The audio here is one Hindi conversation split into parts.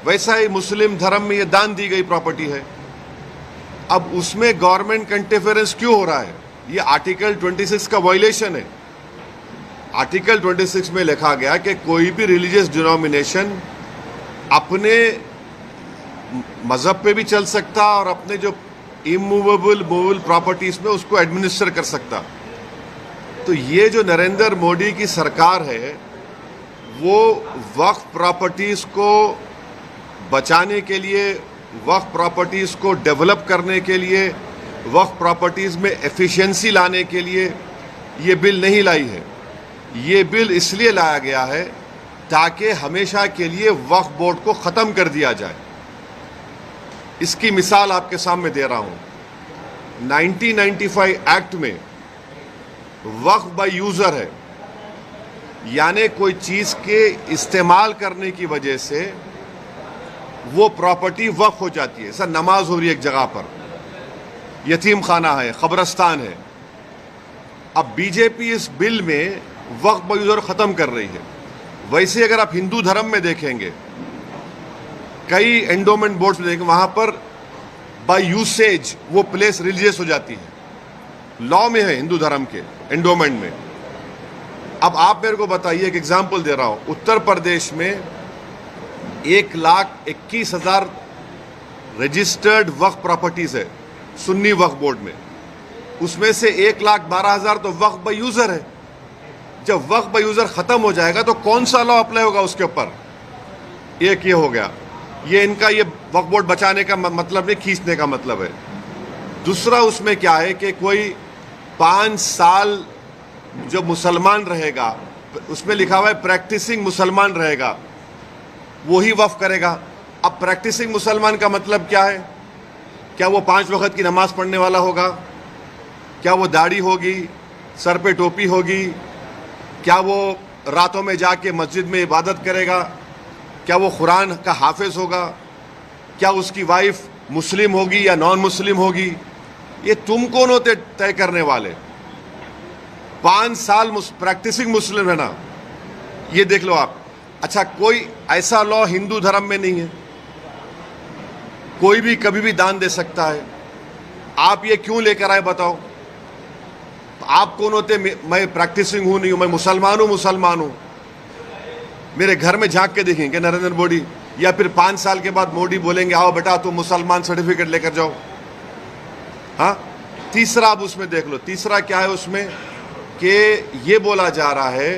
वैसा ही मुस्लिम धर्म में ये दान दी गई प्रॉपर्टी है। अब उसमें गवर्नमेंट का इंटरफेरेंस क्यों हो रहा है? ये आर्टिकल 26 का वायलेशन है। आर्टिकल 26 में लिखा गया कि कोई भी रिलीजियस डिनोमिनेशन अपने मजहब पे भी चल सकता और अपने जो इमूवेबल मूवेबल प्रॉपर्टीज में उसको एडमिनिस्टर कर सकता। तो ये जो नरेंद्र मोदी की सरकार है वो वक्फ प्रॉपर्टीज को बचाने के लिए, वक्फ प्रॉपर्टीज को डेवलप करने के लिए, वक्फ प्रॉपर्टीज में एफिशिएंसी लाने के लिए ये बिल नहीं लाई है। ये बिल इसलिए लाया गया है ताकि हमेशा के लिए वक्फ बोर्ड को ख़त्म कर दिया जाए। इसकी मिसाल आपके सामने दे रहा हूं। 1995 एक्ट में वक्फ बाय यूज़र है, यानी कोई चीज़ के इस्तेमाल करने की वजह से वो प्रॉपर्टी वक्फ हो जाती है। सर, नमाज हो रही है एक जगह पर, यतीम खाना है, कब्रस्तान है। अब बीजेपी इस बिल में वक्फ बाय यूज़र ख़त्म कर रही है। वैसे अगर आप हिंदू धर्म में देखेंगे, कई एंडोमेंट बोर्ड्स में देखेंगे, वहाँ पर बाय यूसेज वो प्लेस रिलीजियस हो जाती है। लॉ में है हिंदू धर्म के एंडोमेंट में। अब आप मेरे को बताइए, एक एग्जाम्पल दे रहा हूँ। उत्तर प्रदेश में 1,21,000 रजिस्टर्ड वक्फ प्रॉपर्टीज है सुन्नी वक्फ बोर्ड में। उसमें से 1,12,000 तो वक्फ बाय यूज़र है। जब वक्फ बाय यूज़र ख़त्म हो जाएगा तो कौन सा लॉ अप्लाई होगा उसके ऊपर? एक ये हो गया। ये इनका ये वक्फ बोर्ड बचाने का मतलब नहीं, खींचने का मतलब है। दूसरा उसमें क्या है कि कोई 5 साल जो मुसलमान रहेगा, उसमें लिखा हुआ है प्रैक्टिसिंग मुसलमान रहेगा, वही वक्फ करेगा। अब प्रैक्टिसिंग मुसलमान का मतलब क्या है? क्या वो 5 वक्त की नमाज पढ़ने वाला होगा? क्या वो दाढ़ी होगी, सर पे टोपी होगी? क्या वो रातों में जाके मस्जिद में इबादत करेगा? क्या वो कुरान का हाफिज होगा? क्या उसकी वाइफ मुस्लिम होगी या नॉन मुस्लिम होगी? ये तुम कौन होते तय करने वाले? 5 साल प्रैक्टिसिंग मुस्लिम है ना, ये देख लो आप। अच्छा, कोई ऐसा लॉ हिंदू धर्म में नहीं है। कोई भी कभी भी दान दे सकता है। आप ये क्यों लेकर आए बताओ? आप कौन होते? मैं प्रैक्टिसिंग हूं, नहीं हूं, मैं मुसलमान हूं। मेरे घर में झांक के देखेंगे नरेंद्र मोदी, या फिर 5 साल के बाद मोदी बोलेंगे आओ बेटा तुम मुसलमान सर्टिफिकेट लेकर जाओ। हाँ, तीसरा आप उसमें देख लो। तीसरा क्या है उसमें कि ये बोला जा रहा है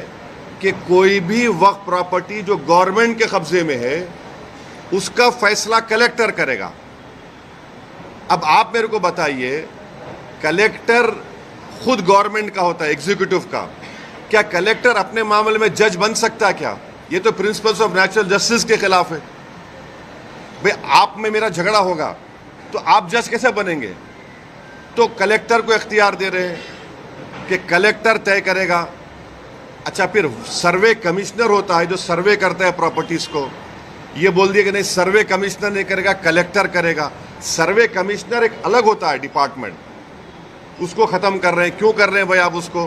कि कोई भी वक्फ प्रॉपर्टी जो गवर्नमेंट के कब्जे में है उसका फैसला कलेक्टर करेगा। अब आप मेरे को बताइए, कलेक्टर खुद गवर्नमेंट का होता है, एग्जीक्यूटिव का। क्या कलेक्टर अपने मामले में जज बन सकता है क्या? ये तो प्रिंसिपल्स ऑफ नेचुरल जस्टिस के खिलाफ है। भाई, आप में मेरा झगड़ा होगा तो आप जज कैसे बनेंगे? तो कलेक्टर को इख्तियार दे रहे हैं कि कलेक्टर तय करेगा। अच्छा, फिर सर्वे कमिश्नर होता है जो सर्वे करता है प्रॉपर्टीज को। ये बोल दिया कि नहीं, सर्वे कमिश्नर नहीं करेगा, कलेक्टर करेगा। सर्वे कमिश्नर एक अलग होता है डिपार्टमेंट, उसको ख़त्म कर रहे हैं। क्यों कर रहे हैं भाई आप उसको?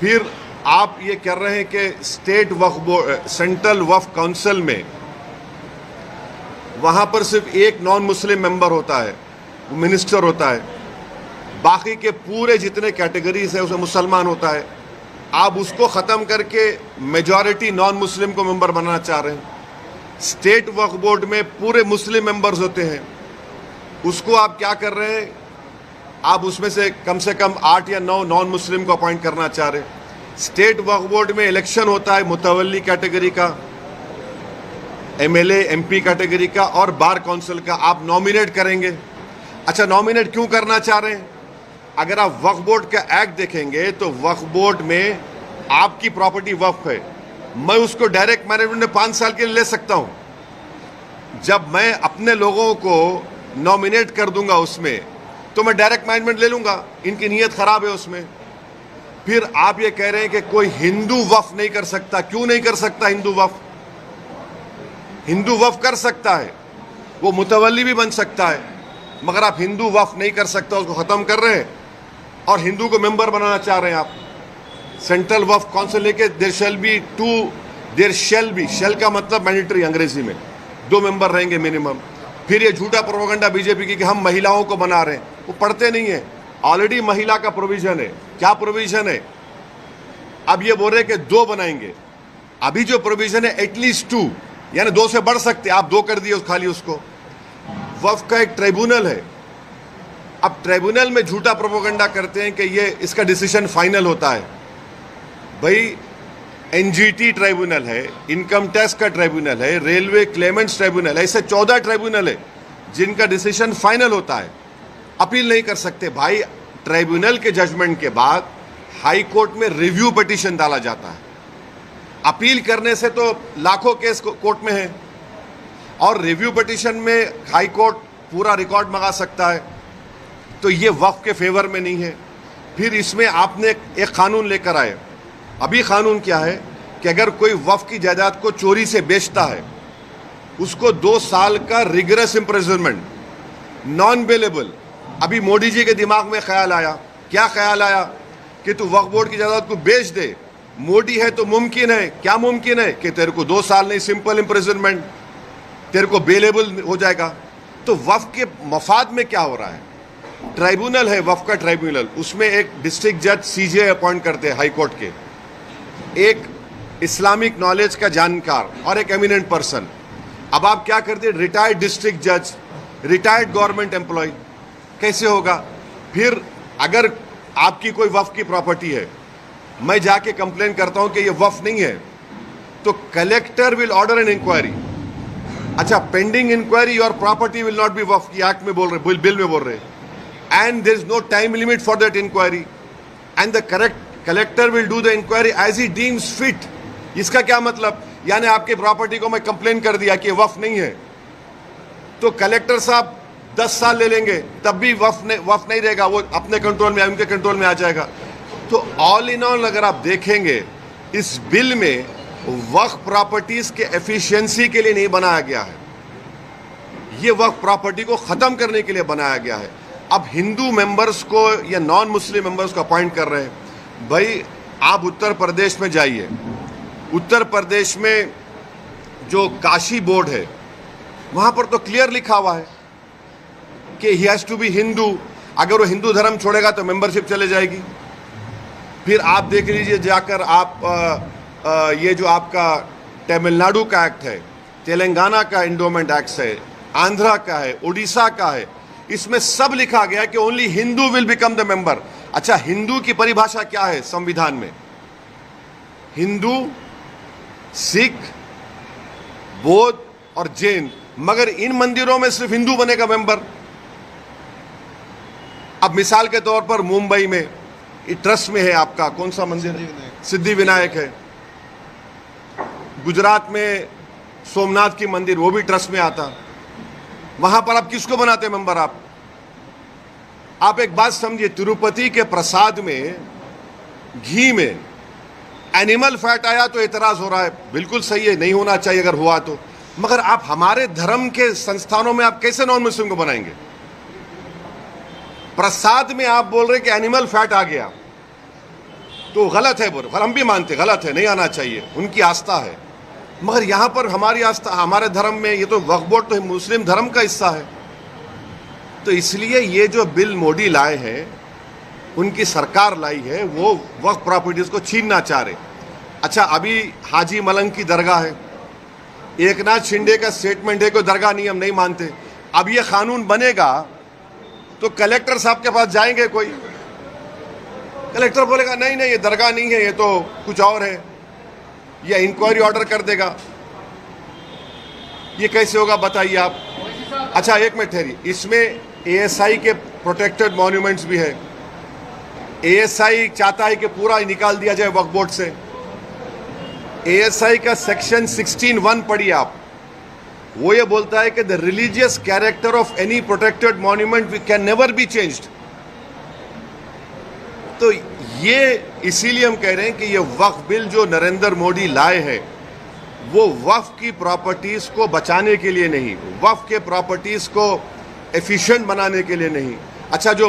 फिर आप ये कर रहे हैं कि स्टेट वक्फ बोर्ड, सेंट्रल वक्फ काउंसिल में वहाँ पर सिर्फ एक नॉन मुस्लिम मेंबर होता है, मिनिस्टर होता है। बाकी के पूरे जितने कैटेगरीज है उसमें मुसलमान होता है। आप उसको ख़त्म करके मेजॉरिटी नॉन मुस्लिम को मेंबर बनाना चाह रहे हैं। स्टेट वक्फ बोर्ड में पूरे मुस्लिम मेंबर्स होते हैं, उसको आप क्या कर रहे हैं? आप उसमें से कम 8 या 9 नॉन मुस्लिम को अपॉइंट करना चाह रहे हैं। स्टेट वक्फ बोर्ड में इलेक्शन होता है मुतवल्ली कैटेगरी का, एमएलए एमपी कैटेगरी का और बार काउंसिल का। आप नॉमिनेट करेंगे। अच्छा, नॉमिनेट क्यों करना चाह रहे हैं? अगर आप वक्फ बोर्ड का एक्ट देखेंगे तो वक्फ बोर्ड में आपकी प्रॉपर्टी वक्फ है, मैं उसको डायरेक्ट मैनेजमेंट में 5 साल के लिए ले सकता हूं। जब मैं अपने लोगों को नॉमिनेट कर दूंगा उसमें, तो मैं डायरेक्ट मैनेजमेंट ले लूंगा। इनकी नीयत खराब है उसमें। फिर आप ये कह रहे हैं कि कोई हिंदू वक्फ नहीं कर सकता। क्यों नहीं कर सकता हिंदू वक्फ? हिंदू वक्फ कर सकता है, वो मुतवल्ली भी बन सकता है, मगर आप हिंदू वक्फ नहीं कर सकता, उसको ख़त्म कर रहे हैं और हिंदू को मेंबर बनाना चाह रहे हैं आप। सेंट्रल वक्फ काउंसिल लेके देयर शैल बी, शेल का मतलब मैंडेटरी अंग्रेजी में, 2 मेंबर रहेंगे मिनिमम। फिर ये झूठा प्रोपेगेंडा बीजेपी की कि हम महिलाओं को बना रहे हैं, वो पढ़ते नहीं है। ऑलरेडी महिला का प्रोविजन है। क्या प्रोविजन है? अब ये बोल रहे कि 2 बनाएंगे। अभी जो प्रोविजन है एटलीस्ट 2, यानी 2 से बढ़ सकते, आप 2 कर दिए खाली उसको। वक्फ का एक ट्राइब्यूनल है। अब ट्राइब्यूनल में झूठा प्रोपेगेंडा करते हैं कि ये इसका डिसीजन फाइनल होता है। भाई एनजीटी ट्राइब्यूनल है, इनकम टैक्स का ट्राइब्यूनल है, रेलवे क्लेमेंट्स ट्राइब्यूनल है, ऐसे 14 ट्राइब्यूनल है जिनका डिसीजन फाइनल होता है। अपील नहीं कर सकते। भाई ट्राइब्यूनल के जजमेंट के बाद हाई कोर्ट में रिव्यू पिटीशन डाला जाता है। अपील करने से तो लाखों केस कोर्ट में है, और रिव्यू पिटीशन में हाई कोर्ट पूरा रिकॉर्ड मंगा सकता है। तो ये वक्फ के फेवर में नहीं है। फिर इसमें आपने एक कानून लेकर आए। अभी कानून क्या है कि अगर कोई वक्फ की जायदाद को चोरी से बेचता है, उसको 2 साल का रिगरस इम्प्रिजनमेंट, नॉन बेलेबल। अभी मोदी जी के दिमाग में ख्याल आया, क्या ख्याल आया कि तू वक्फ बोर्ड की जायदाद को बेच दे। मोदी है तो मुमकिन है, क्या मुमकिन है कि तेरे को 2 साल नहीं, सिंपल इम्प्रिजनमेंट, तेरे को बेलेबल हो जाएगा। तो वक्फ के मफाद में क्या हो रहा है? ट्राइब्यूनल है, वक्फ का ट्राइब्यूनल, उसमें एक डिस्ट्रिक्ट जज सीजे अपॉइंट करते हैं हाई कोर्ट के, एक इस्लामिक नॉलेज का जानकार और एक एमिनेंट पर्सन। अब आप क्या करते हैं? रिटायर्ड डिस्ट्रिक्ट जज, रिटायर्ड गवर्नमेंट एम्प्लॉय, कैसे होगा? फिर अगर आपकी कोई वक्फ की प्रॉपर्टी है, मैं जाके कंप्लेन करता हूं कि ये वक्फ नहीं है, तो collector will order an inquiry. अच्छा, pending inquiry your property will not be Waqf की एक्ट में बोल रहे, बिल में बोल रहे, and there is no time limit for that inquiry, and the collector will do the inquiry as he deems fit. इसका क्या मतलब? यानी आपके प्रॉपर्टी को मैं कंप्लेन कर दिया कि वक्फ नहीं है, तो कलेक्टर साहब 10 साल ले लेंगे, तब भी वक्फ नहीं रहेगा, वो अपने कंट्रोल में, उनके कंट्रोल में आ जाएगा। तो ऑल इन ऑल अगर आप देखेंगे, इस बिल में वक्फ प्रॉपर्टीज के एफिशिएंसी के लिए नहीं बनाया गया है, ये वक्फ प्रॉपर्टी को खत्म करने के लिए बनाया गया है। अब हिंदू मेंबर्स को या नॉन मुस्लिम मेंबर्स को अपॉइंट कर रहे हैं। भाई आप उत्तर प्रदेश में जाइए, उत्तर प्रदेश में जो काशी बोर्ड है, वहां पर तो क्लियर लिखा हुआ है कि he has to be Hindu. अगर वो हिंदू धर्म छोड़ेगा तो मेंबरशिप चले जाएगी। फिर आप देख लीजिए जाकर, आप ये जो आपका तमिलनाडु का एक्ट है, तेलंगाना का एंडोमेंट एक्ट है, आंध्रा का है, उड़ीसा का है, इसमें सब लिखा गया कि only Hindu will become the member. अच्छा, हिंदू की परिभाषा क्या है संविधान में? हिंदू, सिख, बौद्ध और जैन, मगर इन मंदिरों में सिर्फ हिंदू बनेगा मेंबर। अब मिसाल के तौर पर मुंबई में ट्रस्ट में है आपका कौन सा मंदिर है? सिद्धि विनायक है। गुजरात में सोमनाथ की मंदिर, वो भी ट्रस्ट में आता। वहां पर आप किसको बनाते मेंबर? आप एक बात समझिए, तिरुपति के प्रसाद में घी में एनिमल फैट आया तो एतराज हो रहा है, बिल्कुल सही है, नहीं होना चाहिए अगर हुआ तो, मगर आप हमारे धर्म के संस्थानों में आप कैसे नॉन मुस्लिम को बनाएंगे? प्रसाद में आप बोल रहे कि एनिमल फैट आ गया तो गलत है, बोल हम भी मानते गलत है, नहीं आना चाहिए, उनकी आस्था है। मगर यहां पर हमारी आस्था, हमारे धर्म में, ये तो वक्फ बोर्ड तो मुस्लिम धर्म का हिस्सा है। तो इसलिए ये जो बिल मोदी लाए हैं, उनकी सरकार लाई है, वो वक्फ प्रॉपर्टीज को छीनना चाह रहे। अच्छा, अभी हाजी मलंग की दरगाह है, एकनाथ शिंदे का स्टेटमेंट है कि दरगाह नहीं, हम नहीं मानते। अब ये कानून बनेगा तो कलेक्टर साहब के पास जाएंगे, कोई कलेक्टर बोलेगा नहीं नहीं ये दरगाह नहीं है, ये तो कुछ और है, या इंक्वायरी ऑर्डर कर देगा। ये कैसे होगा बताइए आप? अच्छा एक मिनट ठहरिए, इसमें एएसआई के प्रोटेक्टेड मॉन्यूमेंट्स भी है। एएसआई चाहता है कि पूरा निकाल दिया जाए वक्फ बोर्ड से। एएसआई का सेक्शन 16(1) पढ़िए आप, वो ये बोलता है कि the religious character of any protected monument can never be changed. तो ये इसीलिए हम कह रहे हैं कि ये वक्फ बिल जो नरेंद्र मोदी लाए हैं, वो वक्फ की प्रॉपर्टीज को बचाने के लिए नहीं, वक्फ के प्रॉपर्टीज को एफिशिएंट बनाने के लिए नहीं। अच्छा, जो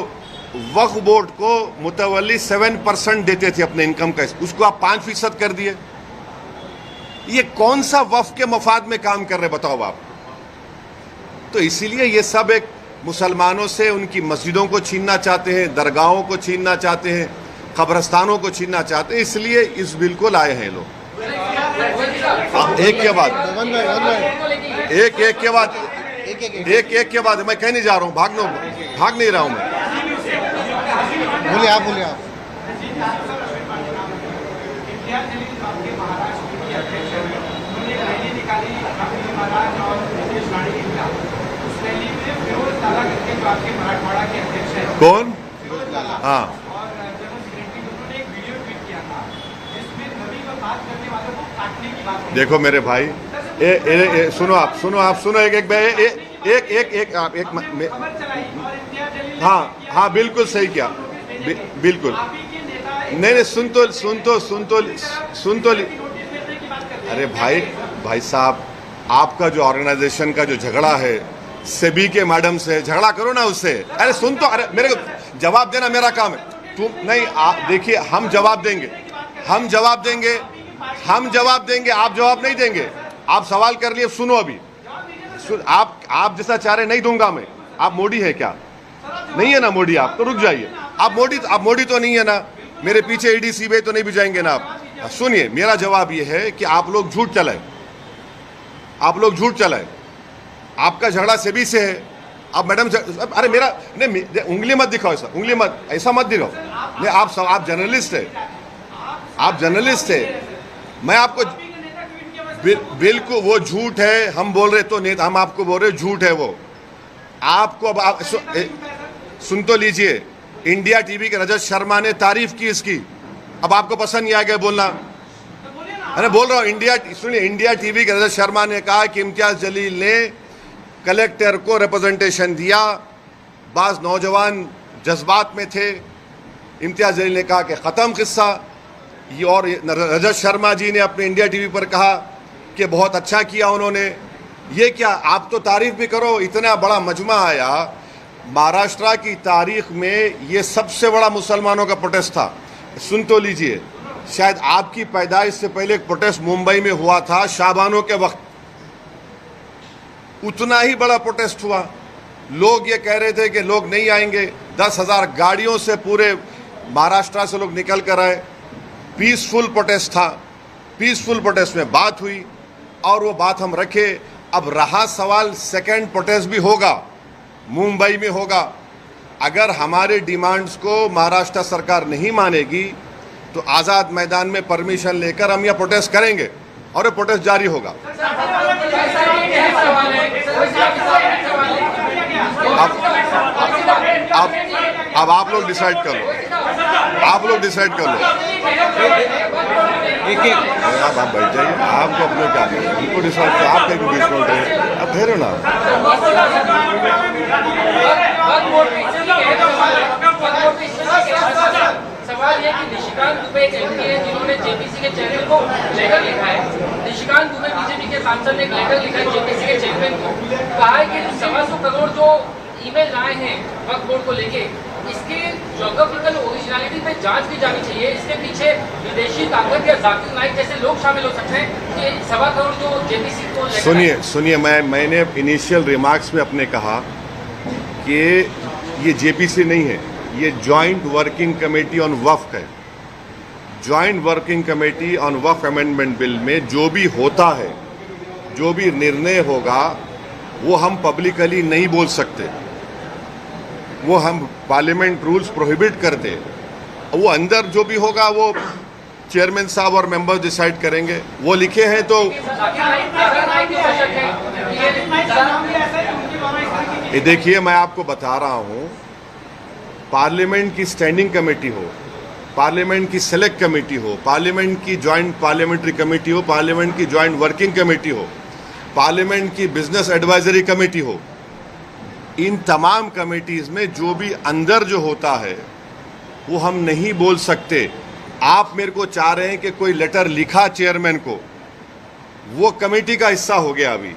वक्फ बोर्ड को मुतवल्ली 7% देते थे अपने इनकम का, उसको आप 5% कर दिए। ये कौन सा वक्फ के मफाद में काम कर रहे बताओ आप? तो इसीलिए ये सब एक मुसलमानों से उनकी मस्जिदों को छीनना चाहते हैं, दरगाहों को छीनना चाहते हैं, कब्रस्तानों को छीनना चाहते हैं, इसलिए इस बिल को लाए हैं लोग। एक के बाद एक के बाद मैं कहीं नहीं जा रहा हूँ, भाग नहीं रहा हूँ मैं। बोलिए आप। कौन? हाँ, देखो मेरे भाई, सुनो हाँ, बिल्कुल सही किया, बिल्कुल। नहीं, सुन तो अरे भाई साहब, आपका जो ऑर्गेनाइजेशन का जो झगड़ा है सेबी के मैडम से, झगड़ा करो ना उससे। अरे सुन तो, अरे मेरे को जवाब देना मेरा काम है। तुम नहीं, देखिए हम जवाब देंगे, आप जवाब नहीं देंगे। आप सवाल कर लिए, सुनो अभी। आप जैसा चाह रहे नहीं दूंगा मैं। आप मोदी है क्या? नहीं है ना मोदी, आप तो रुक जाइए। आप मोदी तो नहीं है ना, मेरे पीछे ईडी सीबीआई तो नहीं भी जाएंगे ना आप। सुनिए, मेरा जवाब यह है कि आप लोग झूठ चलाए, आपका झगड़ा सेबी से है। अब मैडम, अरे मेरा नहीं, उंगली मत दिखाओ, ऐसा मत दिखाओ। नहीं, आप जर्नलिस्ट है, मैं आपको बिल्कुल, वो झूठ है। हम बोल रहे तो नहीं, हम आपको बोल रहे झूठ है वो। आपको अब सुन तो लीजिए, इंडिया टीवी के रजत शर्मा ने तारीफ की इसकी। अब आपको पसंद नहीं आ गया बोलना, अरे बोल रहा हूँ। इंडिया टीवी के रजत शर्मा ने कहा कि इम्तियाज जलील ने कलेक्टर को रिप्रेजेंटेशन दिया, बाज नौजवान जज्बात में थे। इम्तियाज जलील ने कहा कि ख़त्म किस्सा। ये और रजत शर्मा जी ने अपने इंडिया टीवी पर कहा कि बहुत अच्छा किया उन्होंने। ये क्या, आप तो तारीफ भी करो। इतना बड़ा मजमा आया, महाराष्ट्र की तारीख में ये सबसे बड़ा मुसलमानों का प्रोटेस्ट था। सुन तो लीजिए, शायद आपकी पैदाइश से पहले एक प्रोटेस्ट मुंबई में हुआ था शाबानों के वक्त, उतना ही बड़ा प्रोटेस्ट हुआ। लोग ये कह रहे थे कि लोग नहीं आएंगे, 10,000 गाड़ियों से पूरे महाराष्ट्र से लोग निकल कर आए। पीसफुल प्रोटेस्ट था, पीसफुल प्रोटेस्ट में बात हुई और वो बात हम रखे। अब रहा सवाल, सेकेंड प्रोटेस्ट भी होगा, मुंबई में होगा। अगर हमारे डिमांड्स को महाराष्ट्र सरकार नहीं मानेगी तो आज़ाद मैदान में परमिशन लेकर हम यह प्रोटेस्ट करेंगे और ये प्रोटेस्ट जारी होगा। अब आप लोग डिसाइड कर लो, आप बैठ जाइए। आपको अपने क्या करें, उनको डिसाइड कर, आप कहीं बीच में उठे, अब ठहरो ना। सवाल ये कि निशिकांत दुबे एक एमपी है जिन्होंने जेपीसी के चेयरमैन को लेटर लिखा है। निशिकांत दुबे बीजेपी के सांसद ने एक लेटर लिखा है जेपीसी के चेयरमैन को, कहा है कि 125 करोड़ जो ईमेल आए हैं वक्फ बोर्ड को लेके, इसके ज्योग्राफिकल ओरिजिनलिटी पे जांच की जानी चाहिए। इसके पीछे विदेशी ताकत या जाकिर नाइक जैसे लोग शामिल हो सकते हैं कि 125 करोड़ जो जेपीसी को। सुनिए, मैंने इनिशियल रिमार्क्स में अपने कहा कि ये जेपीसी नहीं है, ये जॉइंट वर्किंग कमेटी ऑन वक्फ है। Joint working committee on Waqf amendment bill में जो भी होता है, जो भी निर्णय होगा, वो हम पब्लिकली नहीं बोल सकते। वो हम पार्लियामेंट रूल्स प्रोहिबिट करते। वो अंदर जो भी होगा वो चेयरमैन साहब और मेंबर्स डिसाइड करेंगे। वो लिखे हैं तो ये देखिए, मैं आपको बता रहा हूँ, पार्लियामेंट की स्टैंडिंग कमेटी हो, पार्लियामेंट की सेलेक्ट कमेटी हो, पार्लियामेंट की जॉइंट पार्लियामेंट्री कमेटी हो, पार्लियामेंट की जॉइंट वर्किंग कमेटी हो, पार्लियामेंट की बिजनेस एडवाइजरी कमेटी हो, इन तमाम कमेटीज में जो भी अंदर जो होता है वो हम नहीं बोल सकते। आप मेरे को चाह रहे हैं कि कोई लेटर लिखा चेयरमैन को, वो कमेटी का हिस्सा हो गया। अभी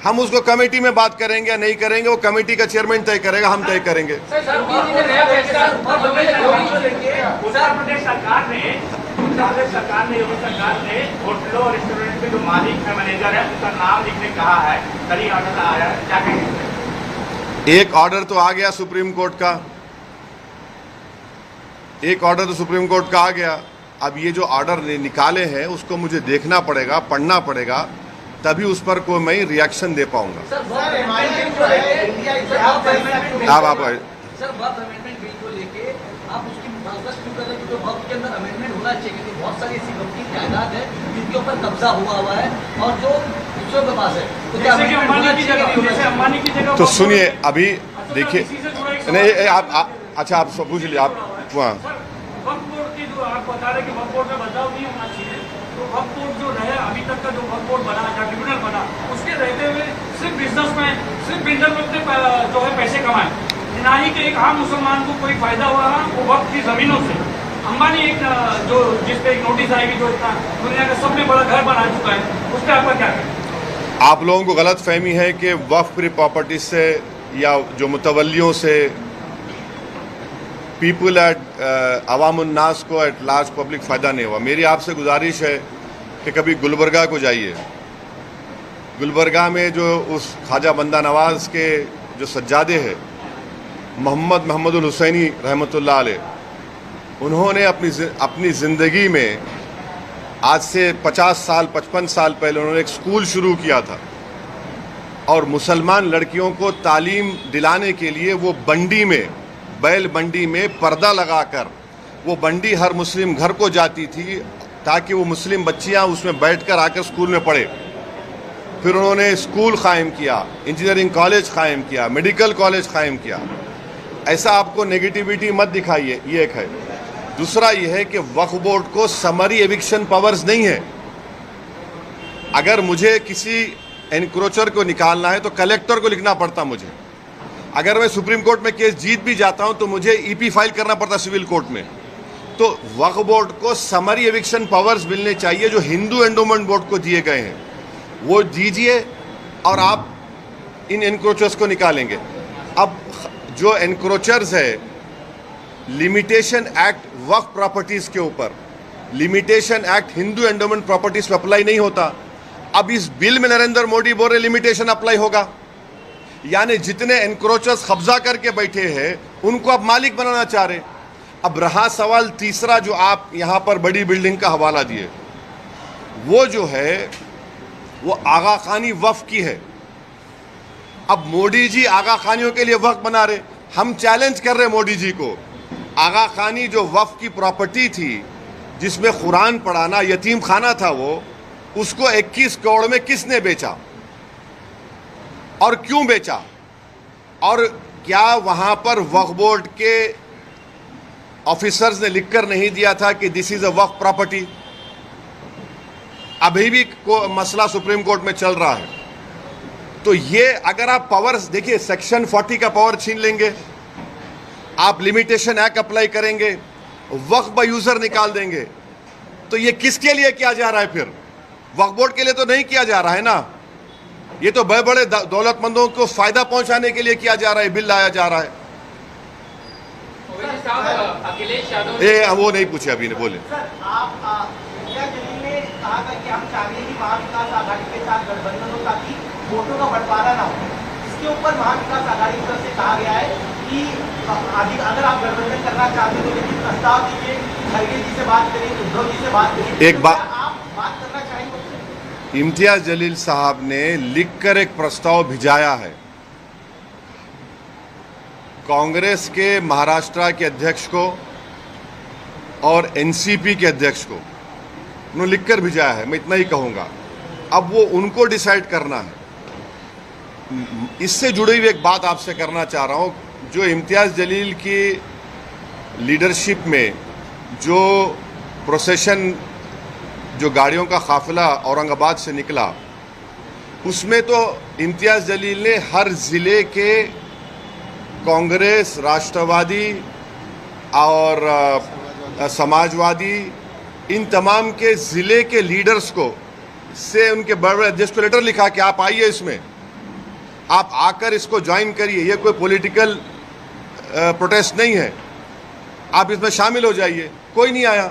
हम उसको कमेटी में बात करेंगे या नहीं करेंगे, वो कमेटी का चेयरमैन तय करेगा, हम तय करेंगे। उत्तर प्रदेश सरकार ने योगी सरकार ने होटलों और रेस्टोरेंट के जो मालिक है, मैनेजर है, उसका नाम लिखने कहा है, कल ही आदेश आया है, क्या कहेंगे? एक ऑर्डर तो आ गया सुप्रीम कोर्ट का, एक ऑर्डर तो सुप्रीम कोर्ट का आ गया। अब ये जो ऑर्डर निकाले हैं उसको मुझे देखना पड़ेगा, पढ़ना पड़ेगा, तभी उस पर कोई मैं रिएक्शन दे पाऊंगा। सर वक्फ अमेंडमेंट को लेके आप उसकी मुखालफत क्यों कर रहे हैं? क्योंकि वक्फ के अंदर अमेंडमेंट होना चाहिए, क्योंकि बहुत सारी ऐसी वक्फ की जायदाद है जिनके ऊपर कब्जा हुआ है और जो दूसरों के पास है, तो क्या अंबानी की जगह तो सुनिए, अभी देखिए, नहीं आप अच्छा आप पूछ लीजिए आप वहाँ। वक्फ बोर्ड की जो आप बता रहे कि वक्फ बोर्ड में बदलाव नहीं होना चाहिए, तो वक्फ बोर्ड जो रहे अभी तक का जो वक्फ बोर्ड बना या ट्रिब्यूनल बना, उसके रहते हुए सिर्फ बिजनेस में सिर्फ बिल्डर लोग ने जो है पैसे कमाए, ना ही कि एक आम मुसलमान को कोई फायदा हुआ वो वक्फ की जमीनों से। अंबानी एक जो जिस पे एक नोटिस आएगी, जो इतना दुनिया का सबसे बड़ा घर बना चुका है, उस पर आपका क्या कहना? आप लोगों को गलत फहमी है कि वक्फ की प्रॉपर्टी से या जो मुतवल्लियों से पीपल एट अवामुन्नास को एट लार्ज पब्लिक फ़ायदा नहीं हुआ। मेरी आपसे गुजारिश है कि कभी गुलबर्गा को जाइए। गुलबर्गा में जो उस ख्वाजा बंदा नवाज के जो सज्जादे हैं मोहम्मदुल हुसैनी रहमतुल्लाह अलैह, उन्होंने अपनी ज़िंदगी में आज से 50 साल 55 साल पहले उन्होंने एक स्कूल शुरू किया था और मुसलमान लड़कियों को तालीम दिलाने के लिए वो बंडी में, बैल बंडी में पर्दा लगाकर वो बंडी हर मुस्लिम घर को जाती थी ताकि वो मुस्लिम बच्चियां उसमें बैठकर आकर स्कूल में पढ़े। फिर उन्होंने स्कूल कायम किया, इंजीनियरिंग कॉलेज कायम किया, मेडिकल कॉलेज कायम किया। ऐसा आपको नेगेटिविटी मत दिखाइए, ये एक है। दूसरा ये है कि वक्फ बोर्ड को समरी एविक्शन पावर्स नहीं है। अगर मुझे किसी एनक्रोचर को निकालना है तो कलेक्टर को लिखना पड़ता मुझे। अगर मैं सुप्रीम कोर्ट में केस जीत भी जाता हूं तो मुझे ईपी फाइल करना पड़ता सिविल कोर्ट में। तो वक्फ बोर्ड को समरी एविक्शन पावर्स मिलने चाहिए जो हिंदू एंडोमेंट बोर्ड को दिए गए हैं, वो दीजिए और आप इन एनक्रोचर्स को निकालेंगे। अब जो एनक्रोचर्स है, लिमिटेशन एक्ट वक्फ प्रॉपर्टीज के ऊपर, limitation act Hindu endowment properties पर अप्लाई नहीं होता। अब इस बिल में नरेंद्र मोदी बोल रहे लिमिटेशन अप्लाई होगा, यानी जितने एनक्रोचर्स कब्जा करके बैठे हैं उनको अब मालिक बनाना चाह रहे। अब रहा सवाल तीसरा जो आप यहां पर बड़ी बिल्डिंग का हवाला दिए, वो जो है वो आगा खानी वक्फ की है। अब मोदी जी आगा खानियों के लिए वक्फ बना रहे। हम चैलेंज कर रहे मोदी जी को, आगा खानी जो वक्फ की प्रॉपर्टी थी जिसमें कुरान पढ़ाना, यतीम खाना था, वो उसको 21 करोड़ में किसने बेचा और क्यों बेचा? और क्या वहां पर वक्फ बोर्ड के ऑफिसर्स ने लिखकर नहीं दिया था कि this is a Waqf property? अभी भी मसला सुप्रीम कोर्ट में चल रहा है। तो ये अगर आप पावर्स देखिए, सेक्शन 40 का पावर छीन लेंगे, आप लिमिटेशन एक्ट अप्लाई करेंगे, वक्फ बाय यूजर निकाल देंगे, तो ये किसके लिए किया जा रहा है? फिर वक्फ बोर्ड के लिए तो नहीं किया जा रहा है ना, ये तो बड़े बड़े दौलतमंदों को फायदा पहुंचाने के लिए किया जा रहा है, बिल लाया जा रहा है। अखिलेश यादव वो नहीं पूछे अभी ने बोले। सर, आप इंडिया जलील ने कहा था कि हम चाहते हैं कि महाविकास आघाड़ी के साथ गठबंधन हो ताकि वोटों का बंटवारा ना हो। इसके ऊपर महाविकास आघाड़ी की तरफ से कहा गया है कि अगर आप गठबंधन करना चाहते हो तो लेकिन प्रस्ताव दीजिए, खड़गे जी से बात करें, उद्धव जी से बात करें। एक बात आप बात करना चाहेंगे? इम्तियाज जलील साहब ने लिखकर एक प्रस्ताव भिजाया है कांग्रेस के महाराष्ट्र के अध्यक्ष को और एनसीपी के अध्यक्ष को, उन्होंने लिखकर भिजाया है। मैं इतना ही कहूंगा, अब वो उनको डिसाइड करना है। इससे जुड़ी हुई एक बात आपसे करना चाह रहा हूं, जो इम्तियाज जलील की लीडरशिप में जो प्रोसेशन, जो गाड़ियों का काफिला औरंगाबाद से निकला, उसमें तो इम्तियाज जलील ने हर जिले के कांग्रेस, राष्ट्रवादी और समाजवादी, इन तमाम के ज़िले के लीडर्स को से उनके बड़े बड़े अध्यक्ष को लेटर लिखा कि आप आइए, इसमें आप आकर इसको ज्वाइन करिए, ये कोई पॉलिटिकल प्रोटेस्ट नहीं है, आप इसमें शामिल हो जाइए। कोई नहीं आया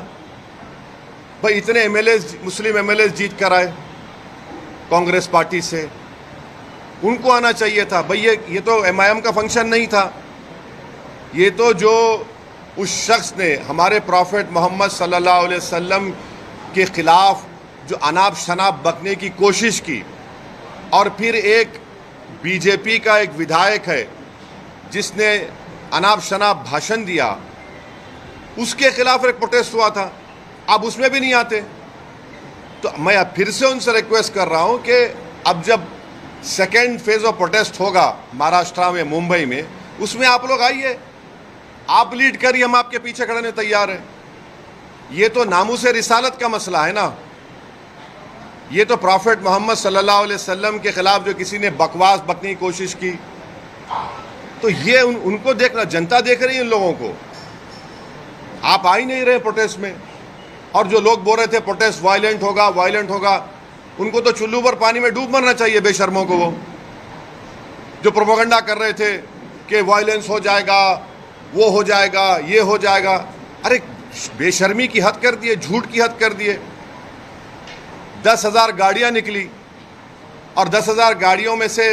भाई। इतने एमएलए, मुस्लिम एमएलए जीत कर आए कांग्रेस पार्टी से, उनको आना चाहिए था। भाई ये तो MIM का फंक्शन नहीं था। ये तो जो उस शख्स ने हमारे प्रॉफेट मोहम्मद सल्लल्लाहु अलैहि वसल्लम के खिलाफ जो अनाप शनाप बकने की कोशिश की, और फिर एक बीजेपी का एक विधायक है जिसने अनाप शनाप भाषण दिया, उसके खिलाफ एक प्रोटेस्ट हुआ था। अब उसमें भी नहीं आते। तो मैं अब फिर से उनसे रिक्वेस्ट कर रहा हूं कि अब जब सेकेंड फेज ऑफ प्रोटेस्ट होगा महाराष्ट्र में, मुंबई में, उसमें आप लोग आइए, आप लीड करिए, हम आपके पीछे खड़े तैयार हैं। ये तो नामूस रिसालत का मसला है ना। ये तो प्रॉफेट मोहम्मद सल्लल्लाहु अलैहि वसल्लम के खिलाफ जो किसी ने बकवास बकने की कोशिश की, तो ये उनको देखना, जनता देख रही है इन लोगों को। आप आ ही नहीं रहे प्रोटेस्ट में। और जो लोग बोल रहे थे प्रोटेस्ट वायलेंट होगा, वायलेंट होगा, उनको तो चुल्लू पर पानी में डूब मरना चाहिए, बेशर्मों को। वो जो प्रोपेगेंडा कर रहे थे कि वायलेंस हो जाएगा, वो हो जाएगा, ये हो जाएगा, अरे बेशर्मी की हद कर दिए, झूठ की हद कर दिए। 10,000 गाड़ियां निकली और 10,000 गाड़ियों में से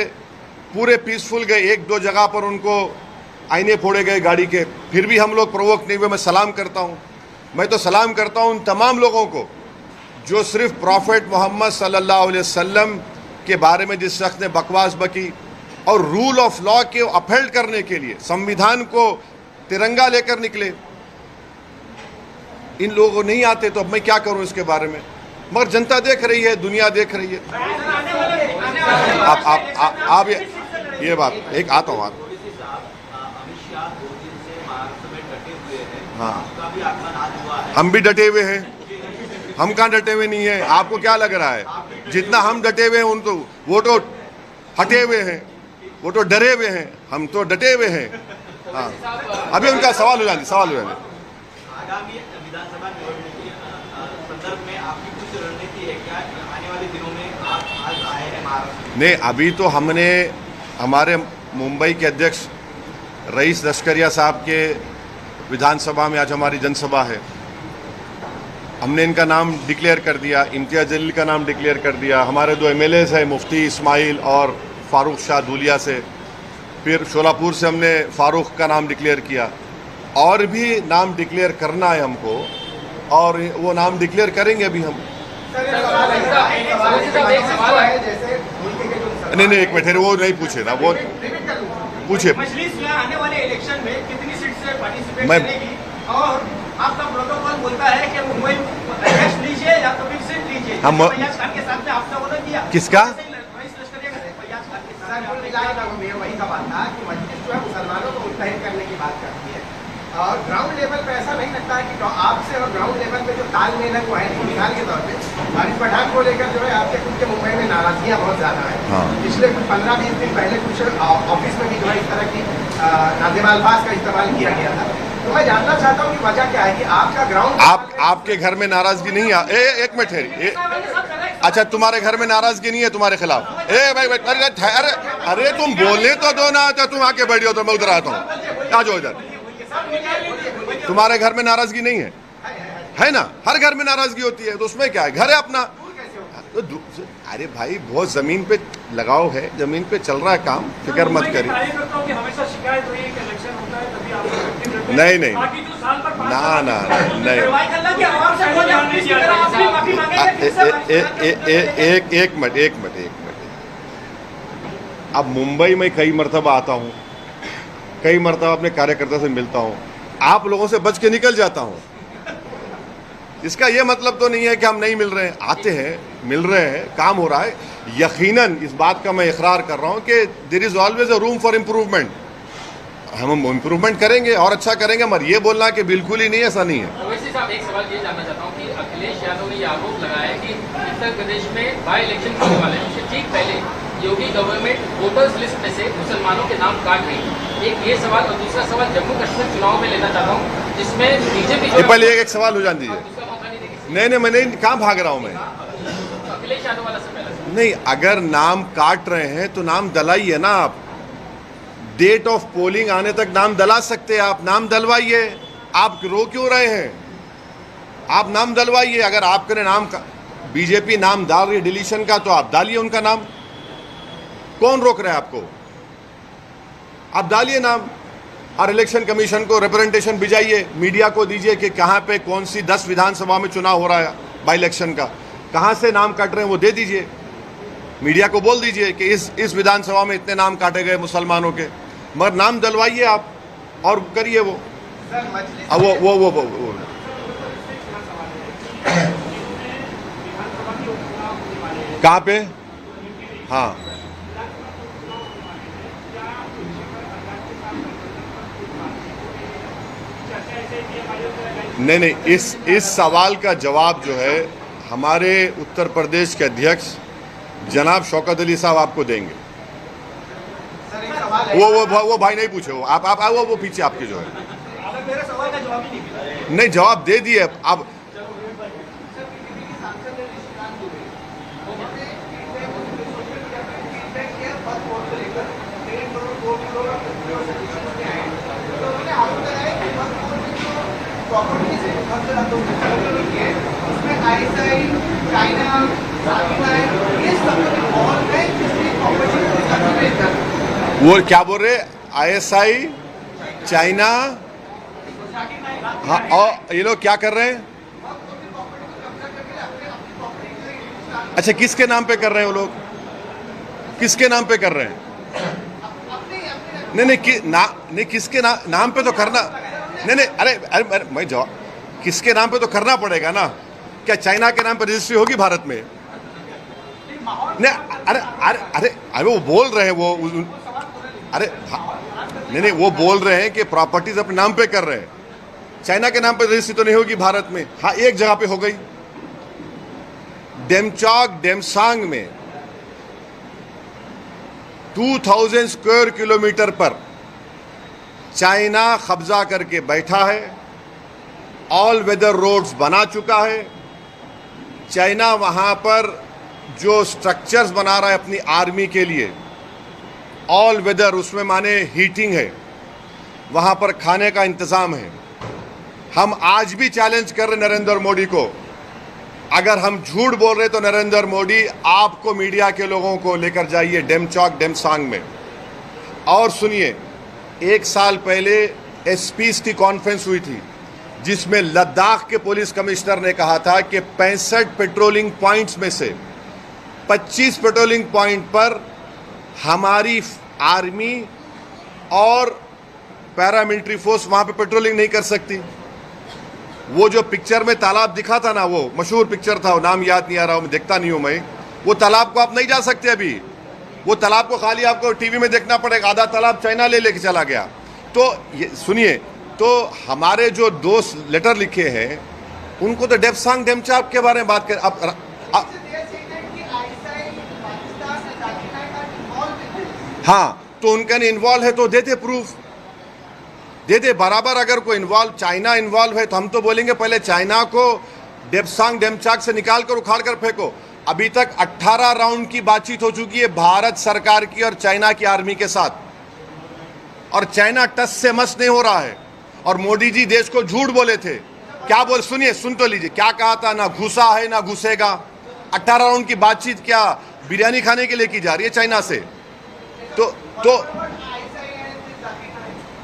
पूरे पीसफुल गए। एक दो जगह पर उनको आईने फोड़े गए गाड़ी के, फिर भी हम लोग प्रोवोक नहीं हुए। मैं सलाम करता हूं, मैं तो सलाम करता हूं उन तमाम लोगों को जो सिर्फ प्रॉफेट मोहम्मद सल्लल्लाहु अलैहि वसल्लम के बारे में जिस शख्स ने बकवास बकी और रूल ऑफ लॉ के अपहेल्ड करने के लिए संविधान को तिरंगा लेकर निकले। इन लोगों को नहीं आते, तो अब मैं क्या करूं इसके बारे में। मगर जनता देख रही है, दुनिया देख रही है। आप ये बात एक आता हूँ। हाँ, हम भी डटे हुए हैं। हम कहाँ डटे हुए नहीं हैं? आपको क्या लग रहा है? जितना हम डटे हुए हैं उन तो वो तो हटे हुए हैं, वो तो डरे हुए हैं, हम तो डटे हुए हैं। हाँ, अभी उनका सवाल हो जाए, सवाल हो जाए। आगामी विधानसभा निवडणूक के संदर्भ में आपकी कुछ रणनीति है क्या? आने वाले दिनों में आप आज आए हैं महाराष्ट्र? नहीं, अभी तो हमने हमारे मुंबई के अध्यक्ष रईस लश्करिया साहब के विधानसभा में आज हमारी जनसभा है। हमने इनका नाम डिक्लेयर कर दिया, इम्तियाज जलील का नाम डिक्लेयर कर दिया। हमारे 2 MLAs हैं, मुफ्ती इस्माइल और फारूक शाह धूलिया से। फिर शोलापुर से हमने फारूक का नाम डिक्लेयर किया। और भी नाम डिक्लेयर करना है हमको, और वो नाम डिक्लेयर करेंगे अभी हम। नहीं, एक मिनट, वो नहीं पूछे ना, वो पूछे। मजलिस में आने वाले इलेक्शन में कितनी सीट से पार्टिसिपेट मैं करेगी? और आपका प्रोटोकॉल बोलता है कि मुंबई अध्यक्ष लीजिए या तो फिर सीट लीजिए। हम फैयाज खान के साथ में आपने वो किया। किसका? वही सवाल था कि मजलिस जो है मुसलमानों को मुत्तहिद करने की बात करती है, और ग्राउंड लेवल पे ऐसा नहीं लगता है कि आपसे और ग्राउंड लेवल पे जो तालमेल है वो है। मिसाल के तौर पे वारिस पठान को लेकर जो है आपके खुद के मुंबई में नाराजगियाँ बहुत ज़्यादा है। हाँ। पिछले कुछ 15-20 दिन पहले कुछ ऑफिस में भी जो है इस तरह की नाज़िम अल्फाज का इस्तेमाल किया गया था। तो मैं जानना चाहता हूँ कि वजह क्या है कि आपका ग्राउंड आपके घर में नाराजगी नहीं है? एक मिनट है। अच्छा, तुम्हारे घर में नाराजगी नहीं है तुम्हारे खिलाफ? अरे तुम बोलने तो दो ना, तो तुम आके बैठ जाओ, तो मैं उधर आता हूँ। आ जाओ इधर। तुम्हारे घर में नाराजगी नहीं है ना? हर घर में नाराजगी होती है, तो उसमें क्या है? घर है अपना। तो अरे भाई, बहुत जमीन पे लगाव है, जमीन पे चल रहा है काम, फिक्र मत करिए। नहीं, ना, एक मिनट। अब मुंबई में कई मरतबा आता हूँ, कई मरतबा अपने कार्यकर्ता से मिलता हूँ, आप लोगों से बच के निकल जाता हूँ। इसका यह मतलब तो नहीं है कि हम नहीं मिल रहे हैं, आते हैं, मिल रहे हैं, काम हो रहा है। यकीनन इस बात का मैं इकरार कर रहा हूँ कि there is always a room for improvement. हम इम्प्रूवमेंट करेंगे और अच्छा करेंगे, मगर ये बोलना कि बिल्कुल ही नहीं, ऐसा नहीं है। ओवैसी साहब, एक सवाल ये जानना चाहता हूँ कि अखिलेश यादव ने ये आरोप लगाया है कि उत्तर प्रदेश में बाई इलेक्शन होने वाले हैं, उससे ठीक पहले योगी गवर्नमेंट वोटर्स लिस्ट में से मुसलमानों के नाम काट रही है। एक ये सवाल, और दूसरा सवाल जम्मू कश्मीर चुनाव में लेना चाहता हूँ, जिसमें बीजेपी पहले एक सवाल हो जाने दीजिए। नहीं, मैं नहीं, कहाँ भाग रहा हूँ मैं? अखिलेश यादव वाला से पहले नहीं, अगर नाम काट रहे हैं तो नाम दलाइए ना। आप डेट ऑफ पोलिंग आने तक नाम दला सकते हैं, आप नाम दलवाइए। आप रो क्यों रहे हैं? आप नाम दलवाइए। अगर आपके नाम का बीजेपी नाम डाल रही है डिलीशन का, तो आप डालिए उनका नाम। कौन रोक रहा है आपको? आप डालिए नाम और इलेक्शन कमीशन को रिप्रेजेंटेशन भिजाइए, मीडिया को दीजिए कि कहाँ पे कौन सी 10 विधानसभा में चुनाव हो रहा है बाई इलेक्शन का, कहाँ से नाम काट रहे हैं वो दे दीजिए। मीडिया को बोल दीजिए कि इस विधानसभा में इतने नाम काटे गए मुसलमानों के, मगर नाम डलवाइए आप और करिए वो। सर मजलिस अब वो कहाँ पे? हाँ नहीं, इस सवाल का जवाब जो है हमारे उत्तर प्रदेश के अध्यक्ष जनाब शौकत अली साहब आपको देंगे। सर एक सवाल है, वो भाई नहीं पूछे, वो आप वो पीछे आपके जो है मेरे सवाल का जवाब ही नहीं मिला। नहीं, जवाब दे दिए अब। वो क्या बोल रहे? ISI, चाइना, हाँ, और ये लोग क्या कर रहे हैं? अच्छा, किसके नाम पे कर रहे हैं वो लोग? किसके नाम पे कर रहे हैं? नहीं, किसके नाम पे तो करना नहीं, अरे मैं जवाब, किसके नाम पे तो करना पड़ेगा ना। क्या चाइना के नाम पे रजिस्ट्री होगी भारत में? नहीं, अरे वो बोल रहे हैं वो, अरे नहीं, वो बोल रहे हैं कि प्रॉपर्टीज अपने नाम पे कर रहे हैं। चाइना के नाम पे रजिस्ट्री तो नहीं होगी भारत में। हाँ, एक जगह पे हो गई, डेमचौक डेमसांग में 2000 स्क्वायर किलोमीटर पर चाइना कब्जा करके बैठा है, ऑल वेदर रोड्स बना चुका है। चाइना वहां पर जो स्ट्रक्चर्स बना रहा है अपनी आर्मी के लिए, ऑल वेदर, उसमें माने हीटिंग है, वहां पर खाने का इंतजाम है। हम आज भी चैलेंज कर रहे नरेंद्र मोदी को, अगर हम झूठ बोल रहे तो नरेंद्र मोदी आपको मीडिया के लोगों को लेकर जाइए डेमचौक डेमसांग में और सुनिए। 1 साल पहले एसपीज की कॉन्फ्रेंस हुई थी जिसमें लद्दाख के पुलिस कमिश्नर ने कहा था कि 65 पेट्रोलिंग पॉइंट्स में से 25 पेट्रोलिंग पॉइंट पर हमारी आर्मी और पैरामिलिट्री फोर्स वहां पे पेट्रोलिंग नहीं कर सकती। वो जो पिक्चर में तालाब दिखा था ना, वो मशहूर पिक्चर था, वो नाम याद नहीं आ रहा, मैं देखता नहीं हूं मैं। वो तालाब को आप नहीं जा सकते अभी, वो तालाब को खाली आपको टीवी में देखना पड़ेगा। आधा तालाब चाइना ले लेके चला गया। तो ये सुनिए, तो हमारे जो दोस्त लेटर लिखे हैं उनको तो डेमसांग डेमचौक के बारे में बात कर। अब हाँ, तो उनका इन्वॉल्व है तो देते प्रूफ, दे बराबर। अगर कोई इन्वॉल्व, चाइना इन्वॉल्व है तो हम तो बोलेंगे पहले चाइना को डेमसांग डेमचौक से निकाल कर उखाड़ कर फेंको। अभी तक 18 राउंड की बातचीत हो चुकी है भारत सरकार की और चाइना की आर्मी के साथ, और चाइना टस से मस नहीं हो रहा है। और मोदी जी देश को झूठ बोले थे। क्या बोल, सुनिए, सुन तो लीजिए, क्या कहा था? ना घुसा है ना घुसेगा। 18 राउंड की बातचीत क्या बिरयानी खाने के लिए की जा रही है चाइना से? तो